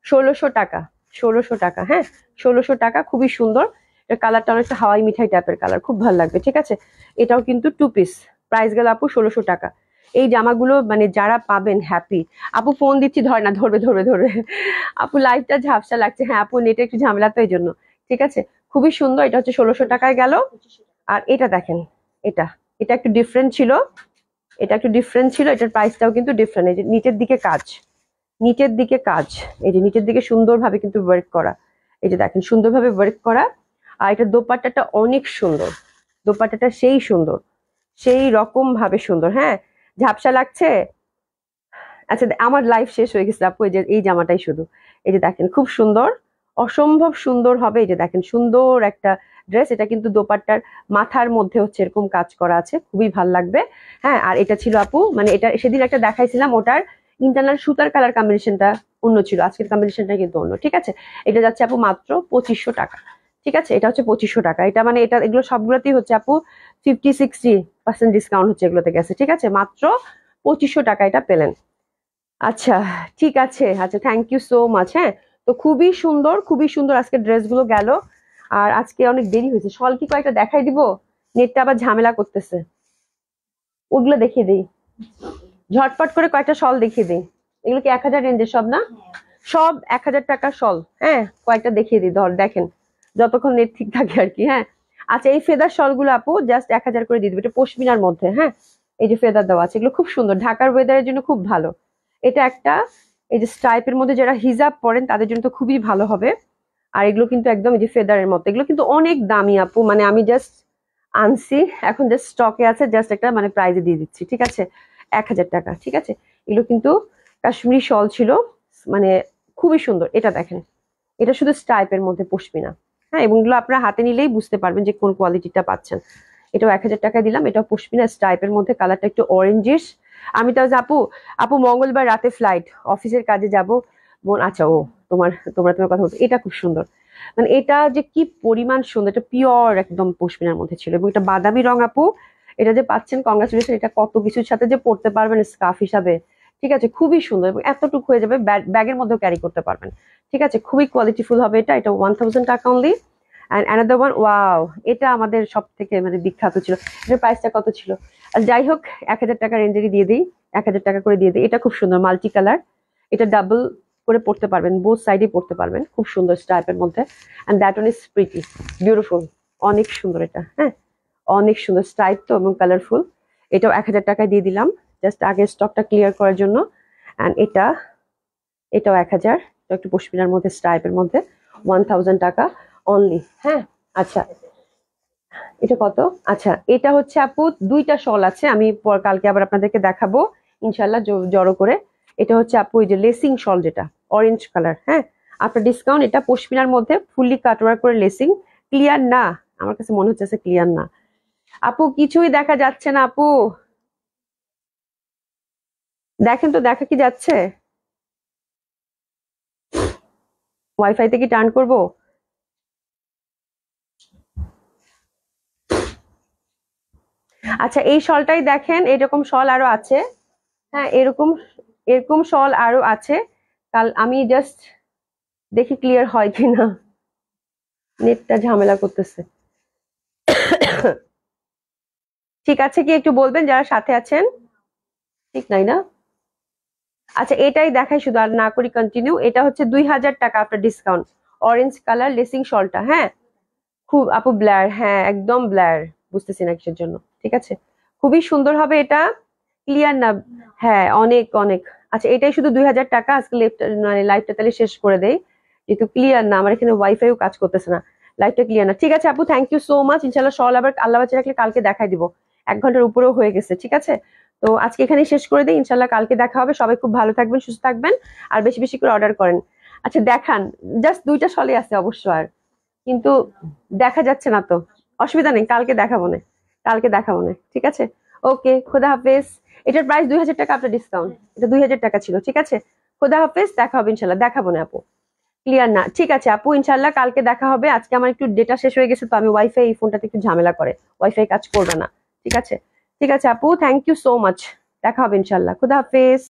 1600 টাকা, 1600 টাকা, হ্যাঁ 1600 টাকা, খুবই সুন্দর। এর কালারটা অনেকটা হাওয়াই মিঠাই টাইপের কালার, খুব ভালো লাগবে, ঠিক আছে। এটাও কিন্তু টু পিস, প্রাইস গেল আপু 1600 টাকা। এই জামাগুলো মানে যারা পাবেন হ্যাপি। আপু ফোন দিচ্ছি, ধরে না, ধরবে ধরবে ধরবে। আপু লাইফটা ঝাপসা লাগছে, হ্যাঁ আপু নেটে একটু ঝামেলা তো এই জন্য, ঠিক আছে। খুবই সুন্দর, এটা হচ্ছে 1600 টাকায় গেল। আর এটা দেখেন, এটা এটা একটু ডিফারেন্ট ছিল, এটা একটু ডিফারেন্ট ছিল, এটার প্রাইসটাও কিন্তু ডিফারেন্ট। এই যে নিচের দিকে কাজ, নিচের দিকে কাজ, এই যে নিচের দিকে সুন্দরভাবে কিন্তু ওয়ার্ক করা, এই যে দেখেন সুন্দরভাবে ওয়ার্ক করা। আর এটা দোপাট্টাটা অনেক সুন্দর, দোপাট্টাটা সেই সুন্দর, সেই রকম ভাবে সুন্দর, হ্যাঁ ঝাপসা লাগছে। আচ্ছা আমার লাইফ শেষ হয়ে গেছে আপু, এই যে এই জামাটাই শুধু, এই যে দেখেন খুব সুন্দর, অসম্ভব সুন্দর হবে। এই যে দেখেন সুন্দর একটা ড্রেস, এটা কিন্তু দোপাট্টার মাথার মধ্যে হচ্ছে এরকম কাজ করা আছে, খুবই ভাল লাগবে। হ্যাঁ, আর এটা ছিল আপু, মানে এটা সেদিন একটা দেখাইছিলাম, ওটার ইন্টারনাল সুতার কালার কম্বিনেশনটা অন্য ছিল, আজকের কম্বিনেশনটা কিন্তু অন্য, ঠিক আছে। এটা যাচ্ছে আপু মাত্র 2500 টাকা, ঠিক আছে। এটা হচ্ছে 2500 টাকা, এটা মানে এটা এগুলো সবগুলোতেই হচ্ছে আপু 50-60% ডিসকাউন্ট হচ্ছে এগুলোতে গেছে, ঠিক আছে। মাত্র 2500 টাকা এটা পেলেন। আচ্ছা ঠিক আছে, আচ্ছা থ্যাংক ইউ সো মাচ। হ্যাঁ, তো খুবই সুন্দর, খুবই সুন্দর আজকে ড্রেসগুলো গেল। আর আজকে অনেক দেরি হয়েছে, শল কি কয়েকটা দেখাই দিব, নেটটা আবার ঝামেলা করতেছে, ওগুলো দেখিয়ে দিই, ঝটপট করে কয়েকটা শল দেখিয়ে দিই। এগুলো কি 1000 রেঞ্জের সব না? সব 1000 টাকার শল, হ্যাঁ কয়েকটা দেখিয়ে দিই, ধর দেখেন যতক্ষণ নেট ঠিক থাকে আর কি। হ্যাঁ, আচ্ছা এই ফেদার শলগুলো আপু জাস্ট 1000 করে দিয়ে দিবে, এটা পশমিনার মধ্যে, হ্যাঁ এই যে ফেদার দেওয়া আছে, এগুলো খুব সুন্দর, ঢাকার ওয়েদারের জন্য খুব ভালো। এটা একটা এই যে স্ট্রাইপের মধ্যে যারা হিজাব পরেন তাদের জন্য তো খুবই ভালো হবে। আর এগুলো কিন্তু একদম এই যে ফেদারের মতো, এগুলো কিন্তু অনেক দামি আপু, মানে আমি জাস্ট আনছি, এখন জাস্ট স্টকে আছে, জাস্ট একটা মানে প্রাইজে দিয়ে দিচ্ছি, ঠিক আছে। 1000 টাকা, ঠিক আছে। এগুলো কিন্তু কাশ্মীরি শল ছিল, মানে খুবই সুন্দর। এটা দেখেন, এটা শুধু স্ট্রাইপের মধ্যে পশমিনা, হ্যাঁ এবং এগুলো আপনারা হাতে নিলেই বুঝতে পারবেন যে কোন কোয়ালিটিটা পাচ্ছেন। এটাও 1000 টাকা দিলাম, এটাও পশমিনা স্ট্রাইপের মধ্যে, কালারটা একটু অরেঞ্জিশ। আমি তো আপু, আপু মঙ্গলবার রাতে ফ্লাইট, অফিসের কাজে যাব বোন। আচ্ছা ও তোমার তোমার তোমার কথা বলছো, এটা খুব সুন্দর, মানে এটা যে কি পরিমাণ সুন্দর, এটা পিওর একদম পশমিনার মধ্যে ছিল, এবং এটা বাদামি রং আপু। এটা যে পাচ্ছেন কংগ্রাচুলেশন, এটা কত কিছুর সাথে যে পড়তে পারবেন স্কার্ফ হিসাবে, ঠিক আছে, খুবই সুন্দর, এবং এতটুকু হয়ে যাবে, ব্যাগের মধ্যেও ক্যারি করতে পারবেন, ঠিক আছে। খুবই কোয়ালিটিফুল হবে এটা, এটা 1000 টাকা only. And another one, wow, এটা আমাদের সব থেকে মানে বিখ্যাত ছিল। এটার প্রাইসটা কত ছিল? আর যাই হোক 1000 টাকা রেঞ্জেরই দিয়ে দিই, 1000 টাকা করে দিয়ে দিই। এটা খুব সুন্দর মাল্টি কালার, এটা ডাবল করে পড়তে পারবেন, বোথ সাইডে পড়তে পারবেন, খুব সুন্দর স্ট্রাইপের মধ্যে। And that one is pretty beautiful, অনেক সুন্দর এটা, হ্যাঁ অনেক সুন্দর স্ট্রাইপ তো এবং কালারফুল। এটাও 1000 টাকায় দিয়ে দিলাম, জাস্ট আগের স্টকটা ক্লিয়ার করার জন্য। অ্যান্ড এটাও 1000, একটু পশমিনার মধ্যে স্ট্রাইপের মধ্যে, 1000 টাকা অনলি। হ্যাঁ, আচ্ছা এটা কত? আচ্ছা এটা হচ্ছে আপু দুইটা শল আছে, আমি কালকে আবার আপনাদেরকে দেখাবো ইনশাল্লাহ জড়ো করে। এটা হচ্ছে আপু এই যে লেসিং শল, যেটা অরেঞ্জ কালার, হ্যাঁ আপনার ডিসকাউন্ট, এটা পশমিনার মধ্যে ফুললি কাটওয়ার্ক করে লেসিং, ক্লিয়ার না, আমার কাছে মনে হচ্ছে ক্লিয়ার না, আপু কিছুই দেখা যাচ্ছে না আপু, দেখেন তো দেখা কি যাচ্ছে? ওয়াইফাই থেকে টার্ন করব? আচ্ছা এই শলটাই দেখেন, এরকম শল আরো আছে। হ্যাঁ এরকম, এরকম শল আরো আছে। কাল আমি জাস্ট দেখি ক্লিয়ার হয় কিনা, নেটটা ঝামেলা করতেছে। ঠিক আছে কি একটু বলবেন যারা সাথে আছেন? ঠিক নাই না? আচ্ছা এটাই দেখাই শুধু, আর না করি কন্টিনিউ। এটা হচ্ছে 2000 টাকা আপনার ডিসকাউন্ট, অরেঞ্জ কালার লেসিং শলটা। হ্যাঁ খুব আপু ব্লার, হ্যাঁ একদম ব্লার, বুঝতেছি না কিসের জন্য। ঠিক আছে খুবই সুন্দর হবে এটা, ক্লিয়ার না? হ্যাঁ অনেক অনেক। আচ্ছা এটাই শুধু 2000 টাকা, আজকে মানে লাইভটা তাহলে শেষ করে দেই, যেহেতু ক্লিয়ার না, আমার এখানে ওয়াইফাইও কাজ করতেছে না, লাইভটা ক্লিয়ার না। ঠিক আছে আপু থ্যাংক ইউ সো মাচ, ইনশাল্লাহ সল আবার আল্লাহ বাঁচিয়ে রাখলে কালকে দেখাই দিব, 1 ঘন্টার উপরেও হয়ে গেছে। ঠিক আছে তো আজকে এখানে শেষ করে দিই, ইনশাল্লাহ কালকে দেখা হবে। সবাই খুব ভালো থাকবেন, সুস্থ থাকবেন, আর বেশি বেশি করে অর্ডার করেন। আচ্ছা দেখান, জাস্ট 2টা সলে আছে অবশ্য, আর কিন্তু দেখা যাচ্ছে না তো, অসুবিধা নেই, কালকে দেখাবো না, কালকে দেখাবো না। ঠিক আছে ওকে, খোদা হাফেজ। এটার প্রাইস 2000 টাকা, আপনার ডিসকাউন্ট, এটা 2000 টাকা ছিল। ঠিক আছে খোদা হাফেজ, দেখা হবে ইনশাল্লাহ, দেখাবো না আপু, ক্লিয়ার না। ঠিক আছে আপু ইনশাল্লাহ কালকে দেখা হবে। আজকে আমার একটু ডেটা শেষ হয়ে গেছে, তো আমি ওয়াইফাই, এই ফোনটাতে একটু ঝামেলা করে, ওয়াইফাই কাজ করবে না। ঠিক আছে, ঠিক আছে আপু থ্যাংক ইউ সো মাচ, দেখা হবে ইনশাল্লাহ, খোদা হাফেজ।